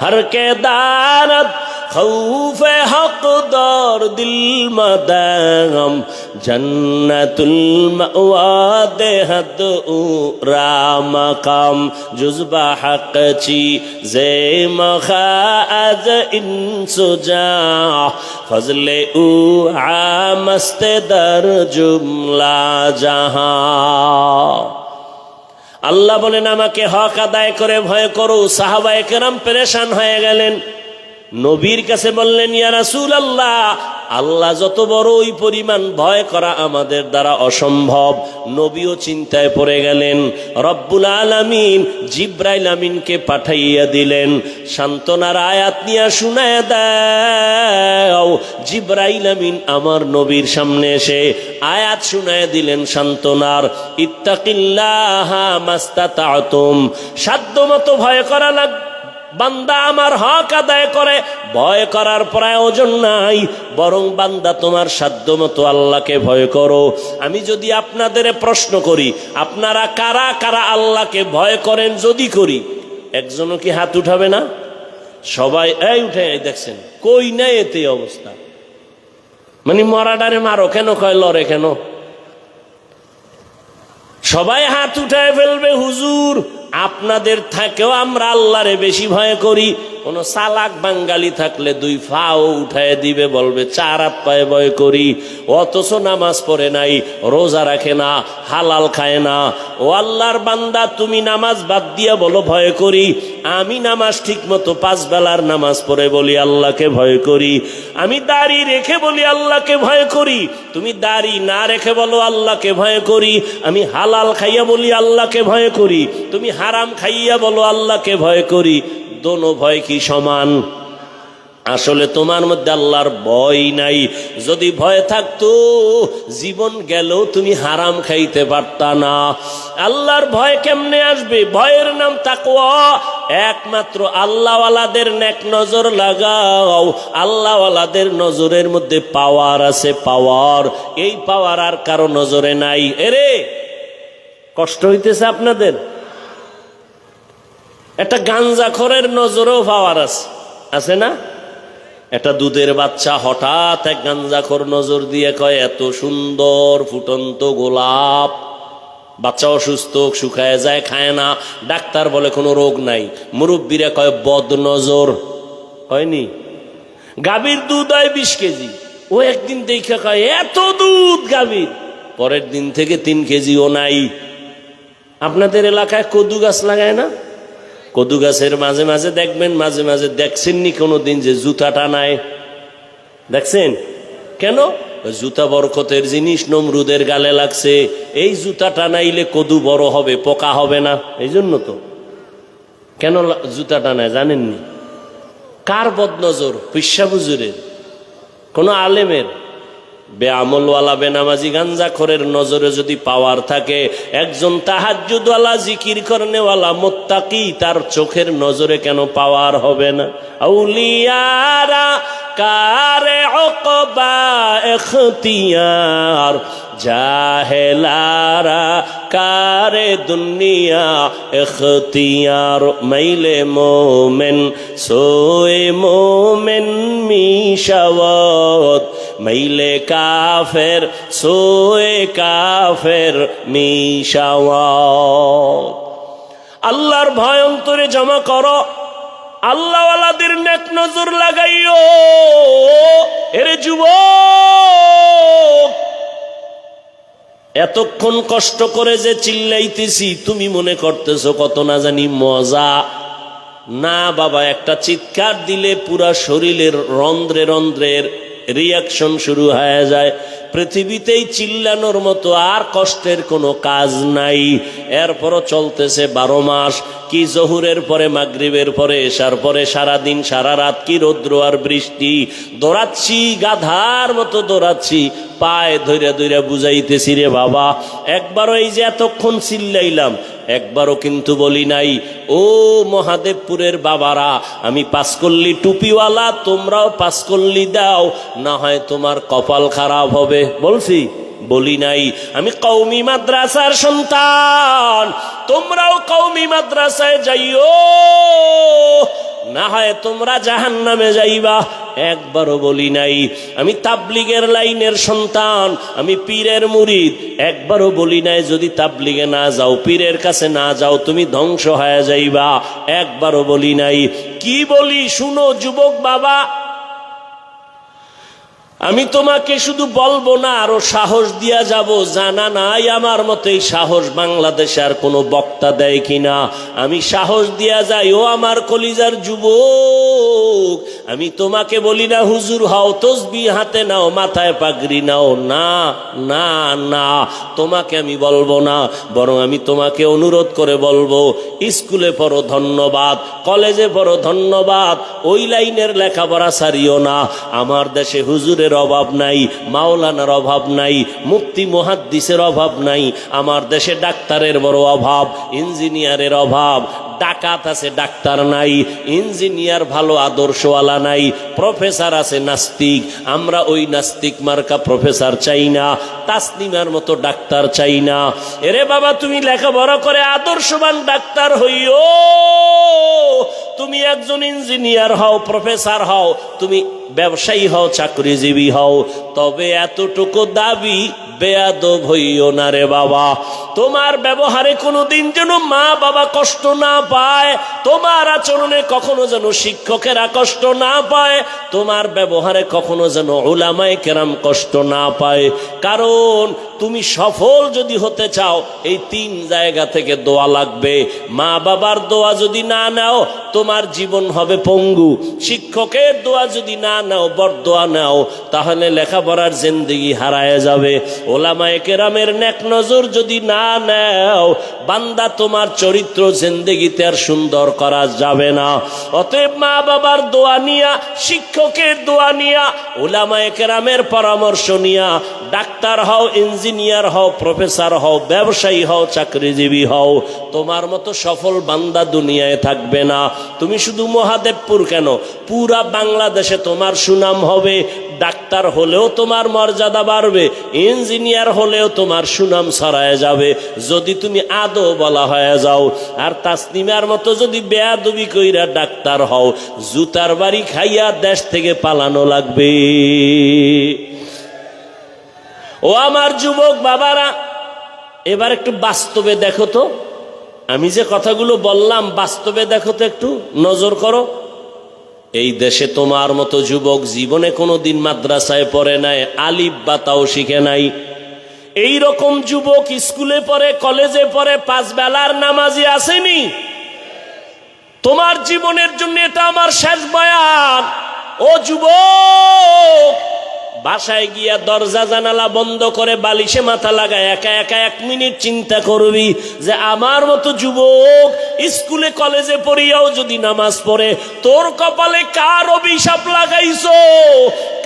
হর কে দানত খৌফে হক দর দিল মদাম জন্নতুল মাওয়া দেহদ রামকাম জুজবা হক চি জে মখাজ ইনসুজা ফজলে উ আমস্তে দর জুমলা জাহাঁ। আল্লাহ বলেন আমাকে হক আদায় করে ভয় করো। সাহাবায়ে কেরাম পেরেশান হয়ে গেলেন, নবীর কাছে বললেন, ইয়া রাসূলুল্লাহ, আল্লাহ যত বড়, ওই পরিমাণ ভয় করা আমাদের দ্বারা অসম্ভব। নবীও চিন্তায় পড়ে গেলেন। রব্বুল আলামিন জিবরাইল আমিনকে পাঠাইয়া দিলেন, সান্ত্বনার আয়াত নিয়ে শুনায় দাও। জিবরাইল আমিন আমার নবীর সামনে এসে আয়াত শুনায় দিলেন সান্ত্বনার, ইত্তাকিল্লাহা মাস্তাতাতুম, সাধ্যমতো ভয় করা লাগবে, বান্দা আমার হক আদায় করে, ভয় করার প্রয়োজন নাই, বরং বান্দা তোমার সাধ্যমতো আল্লাহকে ভয় করো। আমি যদি আপনাদের প্রশ্ন করি, আপনারা কারা কারা আল্লাহকে ভয় করেন? যদি করি, একজনও কি হাত উঠাবে না? সবাই এই উঠে, দেখছেন কই নাই এতে অবস্থা। মানে মরাডারে মারো কেন, কয় লড়ে কেন? সবাই হাত উঠায় ফেলবে। হুজুর, আপনাদের থেকেও আমরা আল্লাহরে বেশি ভয় করি। কোন চালাক বাঙ্গালি থাকলে 2 পাও উঠায় দিবে, বলবে 4 হাত পায়ে ভয় করি। অথচ নামাজ পড়ে নাই, রোজা রাখে না, হালাল খায় না। ও আল্লাহর বান্দা, তুমি নামাজ বাদ দিয়া বলো ভয় করি। আমি নামাজ ঠিক মতো 5 বেলার নামাজ পড়ে বলি আল্লাহকে ভয় করি। আমি দাড়ি রেখে বলি আল্লাহকে ভয় করি। তুমি দাড়ি না রেখে বলো আল্লাহকে ভয় করি। আমি হালাল খাইয়া বলি আল্লাহকে ভয় করি। তুমি হারাম খাইয়া বলো আল্লাহকে ভয় করি। দোনো ভয় কি সমান? আসলে তোমার মধ্যে আল্লাহর ভয় নাই। যদি ভয় থাকতো, জীবন গেলেও তুমি হারাম খাইতে পারতা না। আল্লাহর ভয় কেমনে আসবে? ভয়ের নাম তাকওয়া। একমাত্র আল্লাহওয়ালাদের নেক নজর লাগাও। আল্লাহওয়ালাদের নজরের মধ্যে পাওয়ার আছে, পাওয়ার। এই পাওয়ার আর কারো নজরে নাই। এরে কষ্ট হইতেছে আপনাদের? একটা গাঞ্জাখোরের নজরেও পাওয়ার আছে, আছে না? একটা দুধের বাচ্চা হঠাৎ এক গাঞ্জাখোর নজর দিয়ে কয়, এত সুন্দর ফুটন্ত গোলাপ। বাচ্চা অসুস্থ, শুকায় যায়, খায় না। ডাক্তার বলে কোনো রোগ নাই। মুরব্বীরা কয় বদ নজর। হয়নি? গাভীর দুধ হয় 20 কেজি। ও একদিন দেখে কয় এত দুধ গাভীর, পরের দিন থেকে 3 কেজিও নাই। আপনাদের এলাকায় কদু গাছ লাগায় না? কদু গাছের মাঝে মাঝে দেখবেন, মাঝে মাঝে দেখছেননি কোনোদিন যে জুতা টানায়? দেখছেন কেন? জুতা বরকতের জিনিস, নমরুদের গালে লাগছে। এই জুতা টানাইলে কদু বড় হবে, পোকা হবে না। এই জন্য তো। কেন জুতা টানায় জানেননি? কার বদনজর? পিসা হুজুরের, কোন আলেমের? বেআমলওয়ালা বেনামাজি গাঞ্জাখোরের নজরে যদি পাওয়ার থাকে, একজন তাহাজ্জুদওয়ালা জিকির করনেওয়ালা মুত্তাকি, তার চোখের নজরে কেন পাওয়ার হবে না? আউলিয়ারা কারে উকবা ইখতিয়ার, জাহেলারা কারে দুনিয়া ইখতিয়ার। মাইলে মোমেন সোয়ে মোমেন মিশাওয়াত, মাইলে কাফের সোয়ে কাফের মিশাওয়াত। আল্লাহর ভয় অন্তরে জমা করো, আল্লাহওয়ালাদের নেক নজর লাগাইও। এরে যুবক, এতক্ষণ কষ্ট করে যে চিল্লাইতেছি, তুমি মনে করতেছো কত না জানি মজা। না বাবা, একটা চিৎকার দিলে পুরা শরীরের রন্ধ্রে রন্ধ্রের রিয়াকশন শুরু হয়ে যায়। পৃথিবীতেই চিল্লানোর মতো আর কষ্টের কোনো কাজ নাই। এরপরও চলতেছে 12 মাস। কি জহুরের পরে, মাগরিবের পরে, এশার পরে, সারাদিন সারা রাত, কি রৌদ্র আর বৃষ্টি। দৌড়াচ্ছি, গাধার মতো দৌড়াচ্ছি, পায়ে ধইরা ধইরা বুঝাইতেছি, রে বাবা একবারও এই যে এতক্ষণ চিল্লাইলাম, একবারও কিন্তু বলি নাই ও মহাদেবপুরের বাবারা, আমি 5 কল্লি টুপিওয়ালা, তোমরাও 5 কল্লি দাও, না হয় তোমার কপাল খারাপ হবে। বলছি? বলি নাই। আমি কওমি মাদ্রাসার সন্তান, তোমরাও কওমি মাদ্রাসায় যাইও, না হয় তোমরা জাহান্নামে যাইবা। একবারও বলি নাই। আমি তাবলিগের লাইনের সন্তান, আমি পীরের মুরিদ, একবারও বলি নাই যদি তাবলিগে না যাও, পীরের কাছে না যাও, তুমি ধ্বংস হয়ে যাইবা। একবারও বলি নাই। কি বলি শুনো যুবক বাবা, আমি তোমাকে শুধু বলবো না, আরো সাহস দিয়া যাব। জানা নাই আমার মতো এই সাহস বাংলাদেশে আর কোনো বক্তা দেয় কিনা। আমি সাহস দিয়া যাই, ও আমার কলিজার যুবক, আমি তোমাকে বলি না হুজুর হও, তসবিহ হাতে নাও, মাথায় পাগড়ি নাও, না না না, তোমাকে আমি বলবো না। বরং আমি তোমাকে অনুরোধ করে বলবো, স্কুলে পড়ো ধন্যবাদ, কলেজে পড়ো ধন্যবাদ, ওই লাইনের লেখাপড়া ছাড়িও না। আমার দেশে হুজুরের অভাব নাই, মাওলানার অভাব নাই, মুফতি মুহাদ্দিসের অভাব নাই। আমার দেশে ডাক্তারের বড় অভাব, ইঞ্জিনিয়ারের অভাব। ডাকাত আছে ডাক্তার নাই, ইঞ্জিনিয়ার ভালো আদর্শওয়ালা নাই, প্রফেসর আছে নাস্তিক। আমরা ওই নাস্তিক মার্কা প্রফেসর চাই না, তাসনিমার মতো ডাক্তার চাই না। এরে বাবা, তুমি লেখাপড়া করে আদর্শবান ডাক্তার হইও, তুমি একজন ইঞ্জিনিয়ার হও, প্রফেসর হও, তুমি ব্যবসায়ী হও, চাকরিজীবী হও, তবে এতটুকু দাবি বেয়াদব হইও না রে বাবা। তোমার ব্যবহারে কোনোদিন যেন মা বাবা কষ্ট না পায়, তোমার আচরণে কখনো যেন শিক্ষকেরা কষ্ট না পায়, তোমার ব্যবহারে কখনো যেন উলামায়ে কেরাম কষ্ট না পায়। কারণ তুমি সফল যদি হতে চাও, এই 3 জায়গা থেকে দোয়া লাগবে। মা বাবার দোয়া যদি না নাও, তোমার জীবন হবে পঙ্গু। শিক্ষকের দোয়া যদি না নাও, বরদোয়া নাও, তাহলে লেখাপড়ার জিন্দেগি হারায় যাবে। ওলামায়ে কেরামের নেক নজর যদি না নাও, বান্দা তোমার চরিত্র জিন্দেগিতে আর সুন্দর করা যাবে না। অতএব মা বাবার দোয়া নিয়া, শিক্ষকের দোয়া নিয়া, ওলামায়ে কেরামের পরামর্শ নিয়া ডাক্তার হও, ইঞ্জিনিয়ার হও, প্রফেসর হও, ব্যবসায়ী হও, চাকরিজীবী হও। তোমার মতো সফল বান্দা দুনিয়ায় থাকবে না। তুমি শুধু মহাদেবপুর কেন, পুরা বাংলাদেশে তোমার সুনাম হবে। ডাক্তার হলেও তোমার মর্যাদা বাড়বে, ইঞ্জিনিয়ার হলেও তোমার সুনাম ছড়ায় যাবে যদি তুমি আদৌ বলা হয়ে যাও। আর তাসনিমার মতো যদি বেয়াদবি কইরা ডাক্তার হও, জুতার বাড়ি খাইয়া দেশ থেকে পালানো লাগবে। ও আমার যুবক বাবারা, এবার একটু বাস্তবে দেখো তো, আমি যে কথাগুলো বললাম বাস্তবে দেখো তো, একটু নজর করো। এই দেশে তোমার মতো যুবক জীবনে কোনোদিন মাদ্রাসায় পড়ে নাই, আলিফ বা তাও শিখে নাই। এই রকম যুবক স্কুলে পড়ে, কলেজে পড়ে, 5 বেলার নামাজি আসেনি। তোমার জীবনের জন্য এটা আমার শেষ বয়ান। ও যুবক, বাসায় গিয়া দরজা জানালা বন্ধ করে বালিশে মাথা লাগায় একা একা 1 মিনিট চিন্তা করবি যে আমার মতো যুবক স্কুলে কলেজে পড়িয়াও যদি নামাজ পড়ে, তোর কপালে কার অভিশাপ লাগাইছো,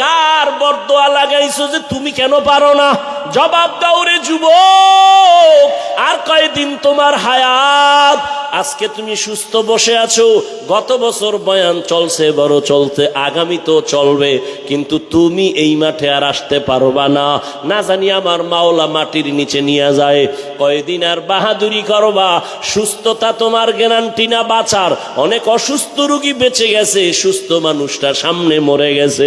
কার বরদোয়া লাগাইছো যে তুমি কেন পারো না? জবাব দাও রে যুবক। আর কয়দিন তোমার হায়াত? আজকে তুমি সুস্থ বসে আছো, গত বছর বয়ান চলছে, বড় চলতে, আগামী তো চলবে, কিন্তু তুমি এই মাঠে আর আসতে পারবা না। না জানি আমার মাওলা মাটির নিচে নিয়ে যায়। কয়দিন আর বাহাদুরি করবা? সুস্থতা তোমার গ্যারান্টি না বাঁচার। অনেক অসুস্থ রোগী বেঁচে গেছে, সুস্থ মানুষটা সামনে মরে গেছে।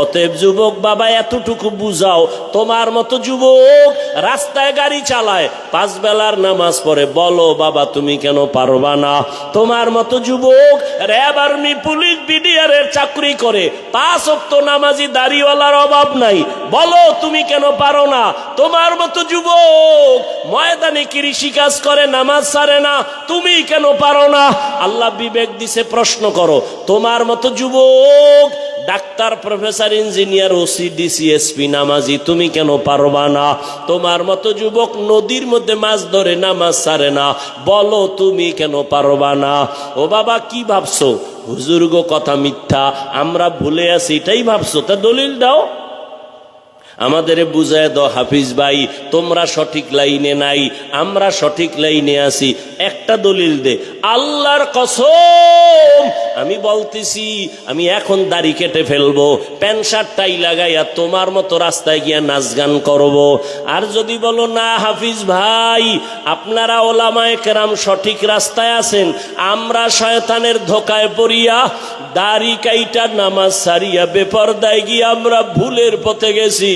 অতএব যুবক বাবা, এতটুকু বুঝাও, তোমার মতো যুবক রাস্তায় গাড়ি চালায়, 5 বেলার নামাজ পড়ে, বলো বাবা তুমি কেন পারবা না? তোমার মতো যুবক র্যাব, আর্মি, পুলিশ, বিডিআর এর চাকরি করে, 5 ওয়াক্ত নামাজি দাড়িওয়ালার অভাব নাই, বলো তুমি কেন পারো না? তোমার মতো যুবক ময়দানে কৃষি কাজ করে, নামাজ ছাড়ে না, তুমি কেন পারো না? আল্লাহ বিবেক দিছে, প্রশ্ন করো। তোমার মতো যুবক doctor, professor, engineer, OC, DC, SP, নামাজি, তুমি কেন পারবা না? তোমার মতো যুবক নদীর মধ্যে মাছ ধরে, নামাজ ছাড়ে না, বলো তুমি কেন পারবা না? ও বাবা, কি ভাবছো? হুজুর গো কথা মিথ্যা, আমরা ভুলে আছি এটাই ভাবছো? তা দলিল দাও, আমাদের বুঝায় দাও। হাফিজ ভাই, তোমরা সঠিক লাইনে নাই, আমরা সঠিক লাইনে আছি, একটা দলিল দে। আল্লাহর কসম আমি বলতেছি, আমি এখন দাড়ি কেটে ফেলবো, প্যান্ট শার্ট টাই লাগাইয়া তোমার মতো রাস্তায় গিয়া নাচ গান করবো। আর যদি বলো না হাফিজ ভাই, আপনারা ওলামায়ে কেরাম সঠিক রাস্তায় আছেন, আমরা শয়তানের ধোকায় পড়িয়া দাড়ি কাইটা নামাজ সারিয়া বেপরদায় গিয়ে আমরা ভুলের পথে গেছি,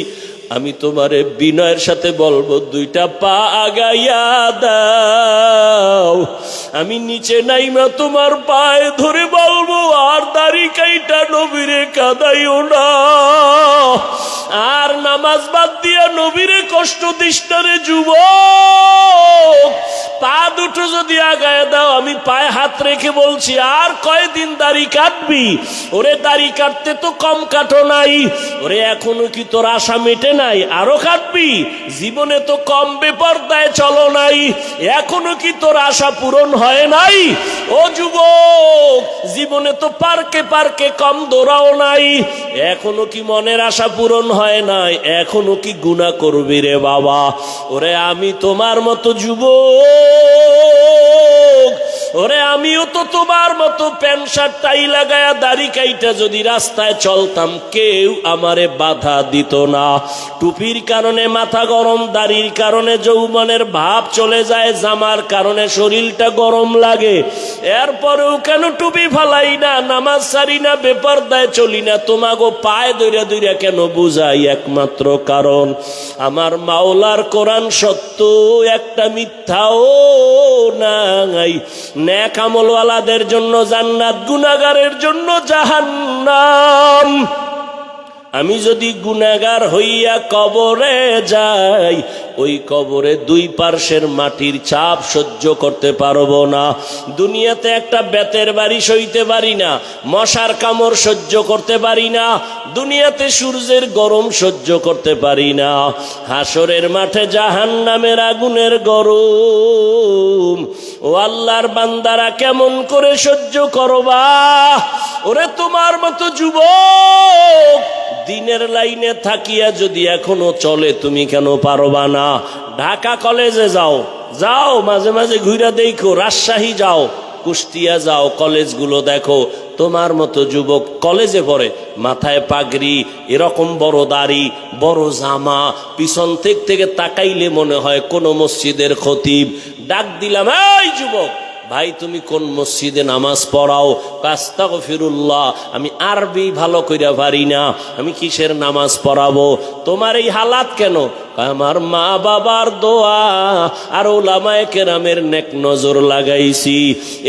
আমি তোমারে বিনয়ের সাথে বলবো, 2টা পা আগাইয়া দাও। আমি নিচে নাইমা তোমার পায়ে ধরে বলবো, আর দাড়ি কাইটা নবীরে কাঁদাইও না, আর নামাজ বাদ দিয়া নবীরে কষ্ট দিস না রে যুবক। পা দুটো যদি আগায় দাও, আমি পায়ে হাত রেখে বলছি, আর কয়দিন দাড়ি কাটবি? ওরে দাড়ি কাটতে তো কম কাটো নাই, ওরে এখনো কি তোর আশা মেটে নাই? আরো কাটবি? জীবনে তো কম বেপরদায় চলো নাই, এখনো কি তোর আশা পূরণ হয় নাই? ও যুবক, জীবনে তো পার্কে পার্কে কম দৌড়াও নাই, এখনো কি মনের আশা পূরণ হয় নাই? এখনো কি গুনাহ করবি রে বাবা? ওরে আমি তোমার মতো যুবক ওরে আমিও তো তোমার মতো প্যান্ট শার্ট টাই লাগায়া দাড়ি কাইটা যদি রাস্তায় চলতাম কেউ আমারে বাধা দিত না। টুপির কারণে মাথা গরম, দাড়ির কারণে যৌবনের ভাব চলে যায়, জামার কারণে শরীরটা গরম লাগে, এরপরেও কেন টুপি ফালাই না, নামাজ সারি না, বেপরদায় চলি না, তোমাগো পায়ে দইরা দইরা কেন বুঝাই? একমাত্র কারণ আমার মাওলার কোরআন সত্য, একটা মিথ্যাও নাই। নেক আমলওয়ালাদের জন্য জান্নাত, গুনাহগারের জন্য জাহান্নাম। আমি যদি গুনাহগার হইয়া কবরে যাই, ওই কবরে দুই পার্শ্বের মাটির চাপ সহ্য করতে পারবো না। দুনিয়াতে একটা বেতের বাড়ি সইতে পারি না, মশার কামড় সহ্য করতে পারি না, দুনিয়াতে সূর্যের গরম সহ্য করতে পারি না। হাসরের মাঠে জাহান্নামের আগুনের গরম, ও আল্লাহর বান্দারা কেমন করে সহ্য করবা? ওরে তোমার মতো যুবক দিনের লাইনে থাকিয়া যদি এখনো চলে, তুমি কেন পারবা না? ঢাকা কলেজে যাও, যাও মাঝে মাঝে ঘুরে দেখো, রাজশাহী যাও, কুষ্টিয়া যাও, কলেজগুলো দেখো। তোমার মতো যুবক কলেজে পড়ে, মাথায় পাগড়ি, এরকম বড় দাড়ি, বড় জামা, পিছন থেকে তাকাইলে মনে হয় কোন মসজিদের খতিব। ডাক দিলাম, এই যুবক ভাই তুমি কোন মসজিদে নামাজ পড়াও? আস্তাগফিরুল্লাহ, আমি আরবি ভালো কইরা পারি না, আমি কিসের নামাজ পড়াবো? তোমার এই হালাত কেন? আমার মা বাবার দোয়া আর উলামায়ে কেরামের নেক নজর লাগাইছি,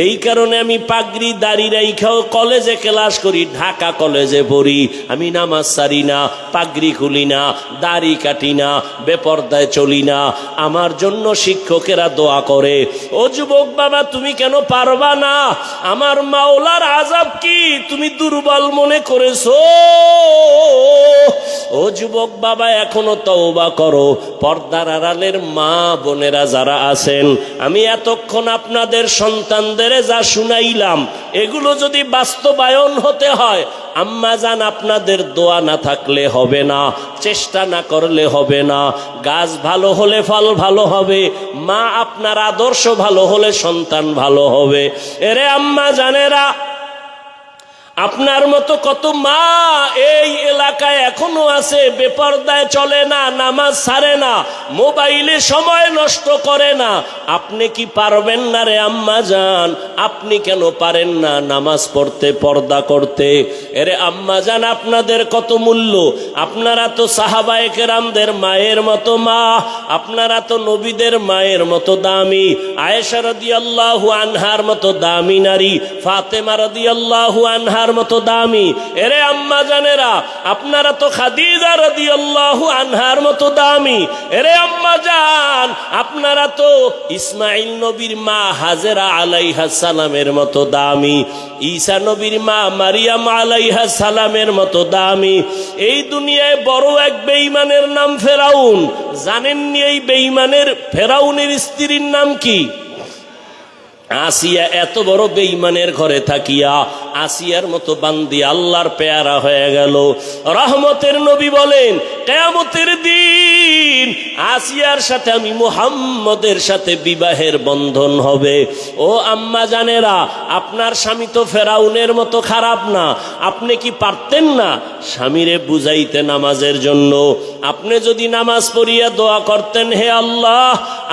এই কারণে আমি পাগড়ি দাড়ি রাইখাও কলেজে ক্লাস করি, ঢাকা কলেজে পড়ি। আমি নামাজ সারি না, পাগড়ি খুলি না, দাড়ি কাটি না, বেপরদায় চলি না। আমার জন্য শিক্ষকেরা দোয়া করে। ও যুবক বাবা, তুমি কেন পারবা না? আমার মাওলার আযাব কি তুমি দুর্বল মনে করেছো? ও যুবক বাবা, এখনো তওবা করো। পর্দার আড়ালের মা বোনেরা যারা আছেন, আমি এতক্ষণ আপনাদের সন্তানদের যা শুনাইলাম, এগুলো যদি বাস্তবায়ন হতে হয়, আম্মা জান আপনাদের দোয়া না থাকলে হবে না, চেষ্টা না করলে হবে না। গাছ ভালো হলে ফল ভালো হবে, মা আপনার আদর্শ ভালো হলে সন্তান ভালো হবে। এরে আম্মা জানেরা, আপনার মতো কত মা এই এলাকায় এখনো আছে, বেপরদায় চলে না, নামাজ ছাড়ে না, মোবাইলে সময় নষ্ট করে না। আপনি কি পারবেন না রে আম্মা জান? আপনি কেন পারেন না নামাজ পড়তে, পর্দা করতে? এরে আম্মা জান, আপনাদের কত মূল্য। আপনারা তো সাহাবায়ে কেরামদের মায়ের মতো মা, আপনারা তো নবীদের মায়ের মতো দামি, আয়েশা রাদিয়াল্লাহু আনহার মতো দামি নারী, ফাতেমা রাদিয়াল্লাহু আনহার মতো দামি। এরে আম্মা জানেরা, আপনারা তো খাদিজা রাদিয়াল্লাহু আনহার মতো দামি। এরে আম্মা জান, আপনারা তো ইসমাইল নবীর মা হাজেরা আলাইহা সালামের মতো দামি, ঈসা নবীর মা মারিয়াম আলাইহা সালামের মতো দামি। এই দুনিয়ায় বড় এক বেঈমানের নাম ফেরাউন। জানেননি এই বেঈমানের ফেরাউনের স্ত্রীর নাম কি? আসিয়া। এত বড় বেঈমানের ঘরে থাকিয়া আসিয়ার মতো বান্দি আল্লাহর পেয়ারা হয়ে গেল। রহমতের নবী বলেন, কিয়ামতের দিন আসিয়ার সাথে আমি মুহাম্মদের সাথে বিবাহের বন্ধন হবে। ও আম্মা জানেরা, আপনার স্বামী তো ফেরাউনের মতো খারাপ না। আপনি কি পারতেন না স্বামীরে বুঝাইতে নামাজের জন্য? আপনি যদি নামাজ পড়িয়া দোয়া করতেন, হে আল্লাহ,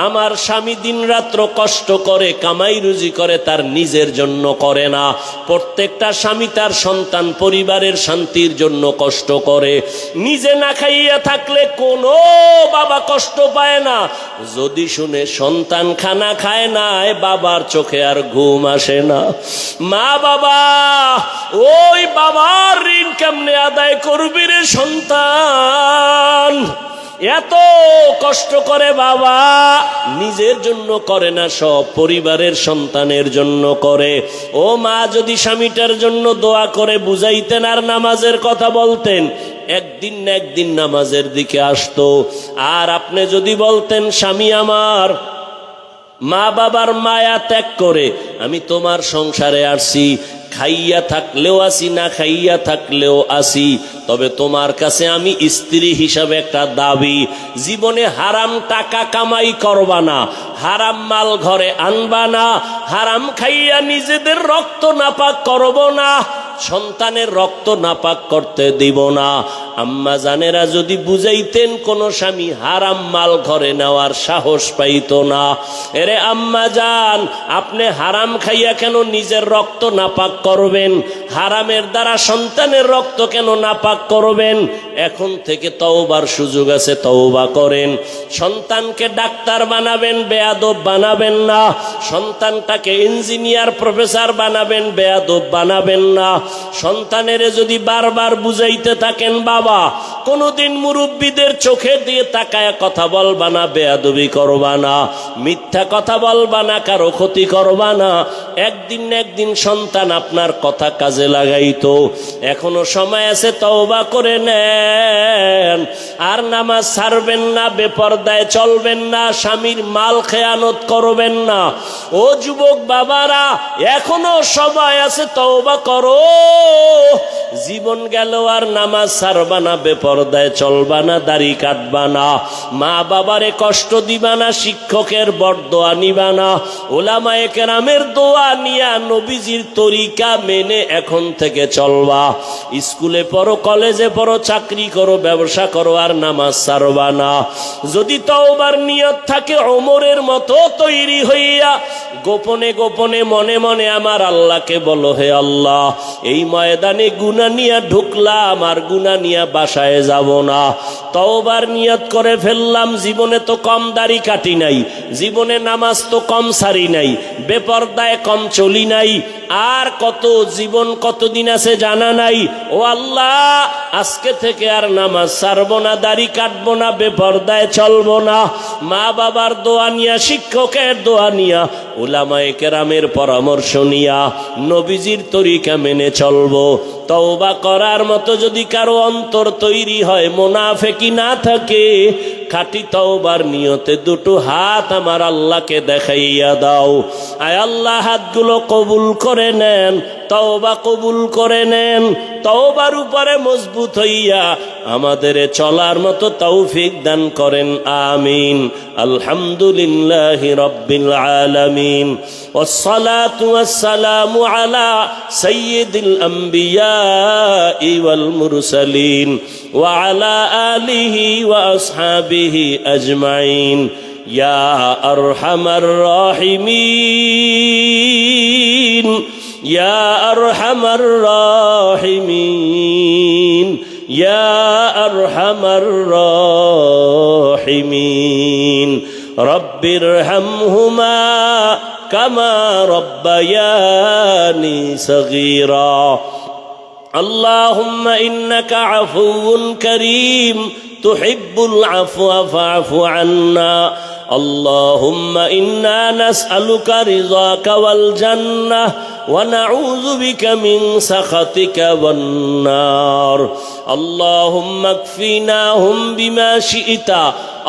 আমার স্বামী দিন রাত্র কষ্ট করে কামাই রুজি করে, তার নিজের জন্য করে না। প্রত্যেকটা স্বামী তার সন্তান পরিবারের শান্তির জন্য কষ্ট করে। নিজে না খাইয়া থাকলে কোনো বাবা কষ্ট পায় না। যদি শুনে সন্তান খানা খায় না, বাবার চোখে আর ঘুম আসে না। মা বাবা, ওই বাবার ঋণ কেমনে আদায় করবি রে সন্তান? এত কষ্ট করে বাবা, নিজের জন্য করে না, সব পরিবারের সন্তানের জন্য করে। ও মা, যদি স্বামীটার জন্য দোয়া করে বুঝাইতেন আর নামাজের কথা বলতেন, একদিন না একদিন নামাজের দিকে আসতো। আর আপনি যদি বলতেন, স্বামী আমার মা বাবার মায়া ত্যাগ করে আমি তোমার সংসারে আসছি, খাইয়া থাকলেও আসি, না খাইয়া থাকলেও আসি, তবে তোমার কাছে আমি স্ত্রী হিসাবে একটা দাবি, জীবনে হারাম টাকা কামাই করবা না, হারাম মাল ঘরে আনবা না, হারাম খাইয়া নিজেদের রক্ত নাপাক করব না, সন্তানের রক্ত নাপাক করতে দিব না। আম্মা জানেরা যদি বুঝাইতেন, কোন স্বামী হারাম মাল ঘরে নেওয়ার সাহস পাইত না। এরে আম্মা জান, আপনি হারাম খাইয়া কেন নিজের রক্ত নাপাক করবেন? হারামের দ্বারা সন্তানের রক্ত কেন নাপাক করবেন? এখন থেকে তওবার সুযোগ আছে, তওবা করেন। সন্তানকে ডাক্তার বানাবেন, বেয়াদব বানাবেন না। সন্তানটাকে ইঞ্জিনিয়ার প্রফেসর বানাবেন, বেয়াদব বানাবেন না। সন্তানের যদি বারবার বুঝাইতে থাকেন, বাবা কোনোদিন মুরব্বীদের চোখে দিয়ে তাকায় কথা বলবা না, বেয়াদবি করবা না, মিথ্যা কথা বলবা না, কারো ক্ষতি করবা না, একদিন না একদিন সন্তান আপনার কথা কাজে লাগাইতো। এখনো সময় আছে, তওবা করে নেন। আর নামাজ ছাড়বেন না, বেপরদায় চলবেন না, স্বামীর মাল খেয়ানত করবেন না। ও যুবক বাবারা, এখনো সময় আছে, তওবা করো। জীবন গেল আর নামাজ ছাড়বা না, বেপরদায় চলবা না, দাড়ি কাটবা না, মা বাবারে কষ্ট দিবা না, শিক্ষকের বরদোয়া নিবা না, ওলামায়ে কেরামের দোয়া নিয়া নবীজির তরিকা মেনে এখন থেকে চলবা। স্কুলে পড়ো, কলেজে পড়ো, চাকরি করো, ব্যবসা করো, আর নামাজ ছাড়বা না। যদি তওবার নিয়ত থাকে, ওমরের মতো তৈরি হইয়া গোপনে গোপনে মনে মনে আমার আল্লাহকে বলো, হে আল্লাহ, এই ময়দানে গুনাহ নিয়ে ঢুকলাম, আর গুনাহ নিয়ে বাসায় যাব না। তওবার নিয়ত করে ফেললাম, জীবনে তো কম দাড়ি কাটি নাই, জীবনে নামাজ তো কম সারি নাই, বেপরদায় কম চলি নাই, আর কত জীবন কতদিন আছে জানা নাই। ও আল্লাহ, আজকে থেকে আর নামাজ ছাড়বো না, দাড়ি কাটবো না, বেপরদায় চলবো না। মা বাবার দোয়া নিয়া, শিক্ষকের দোয়া নিয়া, উলামায়ে কেরামের পরামর্শ নিয়া নবীজির তরিকা মেনে চলবো। তওবা করার মতো যদি কারো অন্তর তৈরি হয়, মুনাফিকি না থাকে, খাঁটি তওবার নিয়তে দুটো হাত আমার আল্লাহকে দেখাইয়া দাও। আয় আল্লাহ, হাতগুলো কবুল করে নেন, তওবা কবুল করে নেন। তওবার উপরে মজবুত হইয়া আমাদের চলার মতো তৌফিক দান করেন, আমিন। আলহামদুলিল্লাহি রাব্বিল আলামিন, ওয়াসসালাতু ওয়াসসালামু আলা সাইয়্যিদিল আম্বিয়া ওয়াল মুরসালিন ওয়া আলা আলিহি ওয়া আসহাবিহি আজমাইন। ইয়া আরহামার রাহিমিন, ইয়া আরহামার রাহিমিন, ইয়া আরহামার রাহিমিন। রব্বিরহামহুমা কামা রব্বায়ানি সগীরা। আল্লাহুম্মা ইন্নাকা আফুউন কারীম তুহিব্বুল আফওয়া ফা'ফু আন্না। আল্লাহুম্মা ইন্না নাসআলুকা রিযাকা ওয়াল জান্নাহ ওয়া নাউযু বিকা মিন সাখাতিকা ওয়ান নার। আল্লাহুম্মা কফিনাহুম বিমা শি'তা।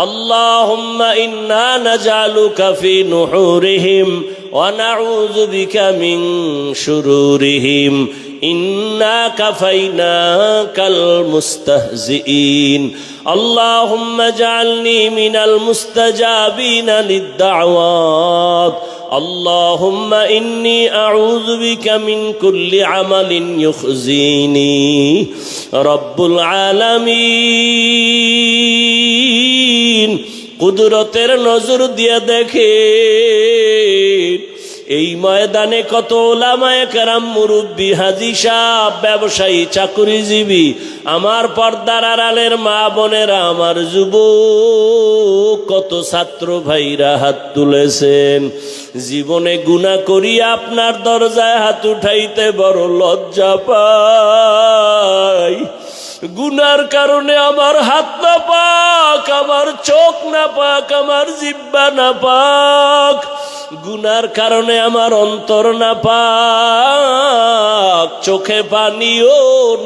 আল্লাহুম্মা ইন্না নাজআলুকা ফি নুহুরিহিম ওয়া নাউযু বিকা মিন শুরুরিহিম। ইন্না কাফাইনাকাল মুস্তাহজিইন। আল্লাহুম্মা জাআলনি মিনাল মুস্তাজাবিনা লিদ-দাওয়াত। আল্লাহুম্মা ইন্নী আউযু বিকা মিন কুল্লি আমালিন ইউখজিনি। রব্বুল আলামিন, কুদরতের নজর দিয়ে দেখেন, এই ময়দানে কত ওলামায়ে কেরাম, মুরব্বী, হাজী সাহেব, ব্যবসায়ী, চাকুরিজীবী, আমার পর্দার আড়ালের মা বোনেরা, আমার যুবক, কত ছাত্র ভাইরা হাত তুলেছেন। জীবনে গুনাহ করি আপনার দরজায় হাত উঠাইতে বড় লজ্জা পাই। গুনার কারণে আমার হাত না পাক, আমার চোখ না পাক, আমার জিহ্বা না পাক। গুনার কারণে আমার অন্তর না পাক, চোখে পানিও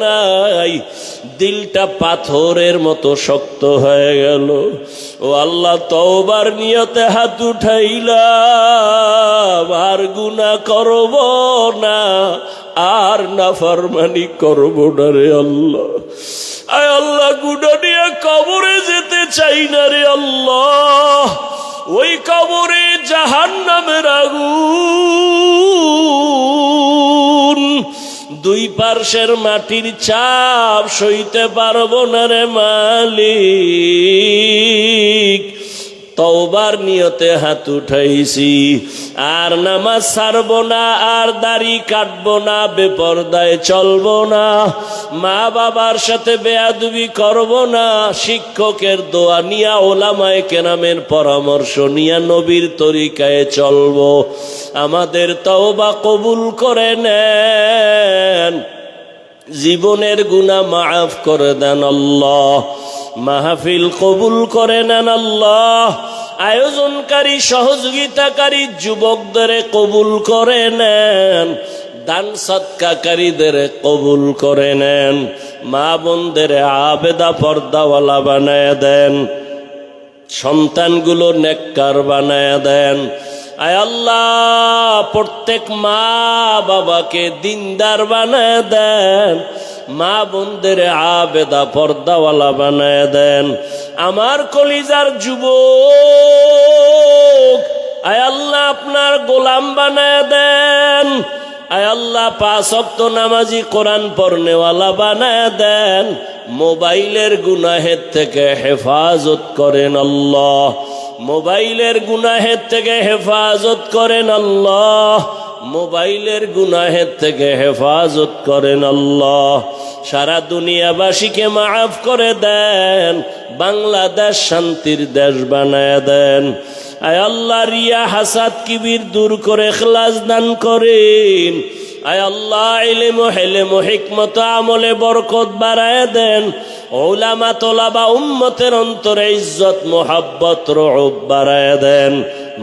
নাই, দিলটা পাথরের মতো শক্ত হয়ে গেল। ও আল্লাহ, তওবার নিয়তে হাত উঠাইলাম, আর গুনাহ করব না, আর নাফরমানি করব না রে আল্লাহ। আয় আল্লাহ, গুনাহ নিয়ে কবরে যেতে চাই না রে আল্লাহ। ওই কবরে জাহান্নামের আগুন, দুই পার্শ্বের মাটির চাপ সইতে পারবো না রে মালিক। তওবার নিয়তে হাত উঠাইছি, আর নামাজ ছাড়বো না, আর দাড়ি কাটবো না, বেপরদায় চলবো না, মা বাবার সাথে বেয়াদবি করবো না, শিক্ষকের দোয়া নিয়া, ওলামায়ে কেরামের পরামর্শ নিয়া নবীর তরিকায় চলবো। আমাদের তওবা কবুল করে নেন, জীবনের গুনাহ মাফ করে দেন আল্লাহ, মাহফিল কবুল করে নেন আল্লাহ, আয়োজনকারী সহযোগিতাকারী যুবকদের কবুল করে নেন, দান সদকাকারীদের কবুল করে নেন, মা বোনদের আবেদা পর্দাওয়ালা বানায় দেন, সন্তানগুলো নেককার বানায় দেন। আয় আল্লাহ, প্রত্যেক মা বাবাকে দিনদার বানায় দেন, মা বোনদের আবেদা পর্দাওয়ালা বানায় দেন। আমার কলিজার যুবক, আয় আল্লাহ আপনার গোলাম বানায় দেন। আয় আল্লাহ, 5 ওয়াক্ত নামাজি, কোরআন পড়নেওয়ালা বানায় দেন। মোবাইলের গুনাহের থেকে হেফাজত করেন আল্লাহ, মোবাইলের গুনাহের থেকে হেফাজত করেন আল্লাহ, মোবাইলের গুনাহের থেকে হেফাজত করেন আল্লাহ। সারা দুনিয়াবাসীকে মাফ করে দেন, বাংলাদেশ শান্তির দেশ বানায় দেন। আয় আল্লাহ, রিয়া হাসাদ কিবির দূর করে ইখলাস দান করেন। আয় আল্লাহ, ইলম ও হেলেম ও হিকমত আমলে বরকত বাড়ায় দেন। উলামা তোলাবা উম্মতের অন্তরে ইজ্জত মোহাব্বত রউব বাড়ায় দেন।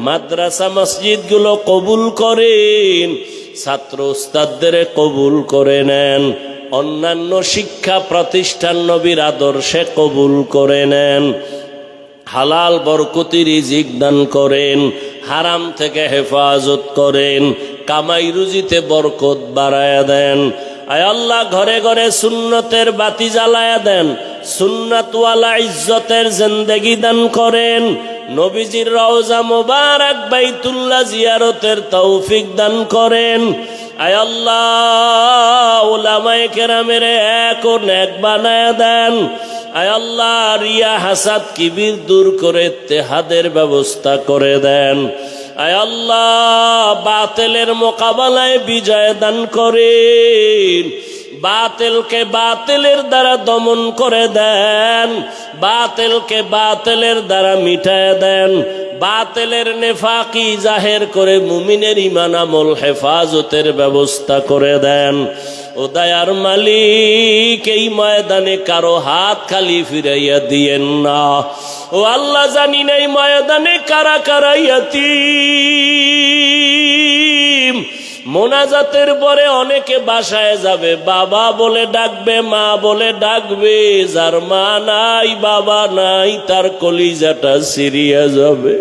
মাদ্রাসা মসজিদগুলো কবুল করেন, ছাত্র উস্তাদদের কবুল করে নেন, অন্যান্য শিক্ষা প্রতিষ্ঠান নবীর আদর্শে কবুল করে নেন। হালাল বরকতি রিজিক দান করেন, হারাম থেকে হেফাজত করেন, কামাই রুজিতে বরকত বাড়ায়া দেন। আয় আল্লাহ, ঘরে ঘরে সুন্নতের বাতি জ্বালায়া দেন, সুন্নাতওয়ালা ইজ্জতের জিন্দেগি দান করেন। নবীজির রওজা মুবারক বাইতুল্লাহ জিয়ারতের তৌফিক দান করেন। আয় আল্লাহ, উলামায়ে কেরামের এক ও নেক বানায়া দেন। আয় আল্লাহ, রিয়া হাসাদ কিবির দূর করে ইত্তেহাদের ব্যবস্থা করে দেন। আয় আল্লাহ, বাতিলের মোকাবেলায় বিজয় দান করেন, বাতিলকে বাতিলের দ্বারা দমন করে দেন, বাতিলকে বাতিলের দ্বারা মিটায় দেন, বাতিলের নেফাকি জাহের করে মুমিনের ঈমান আমল হেফাজতের ব্যবস্থা করে দেন। ও দয়ার মালিক, এই ময়দানে কারো হাত খালি ফিরাইয়া দিয়েন না। ও আল্লাহ, জানি না এই ময়দানে কারা কারা ইয়াতীম। মোনাজাতের পরে অনেকে বাসায় যাবে, বাবা বলে ডাকবে, মা বলে ডাকবে, যার মা নাই বাবা নাই তার কলিজাটা সিরিয়া যাবে।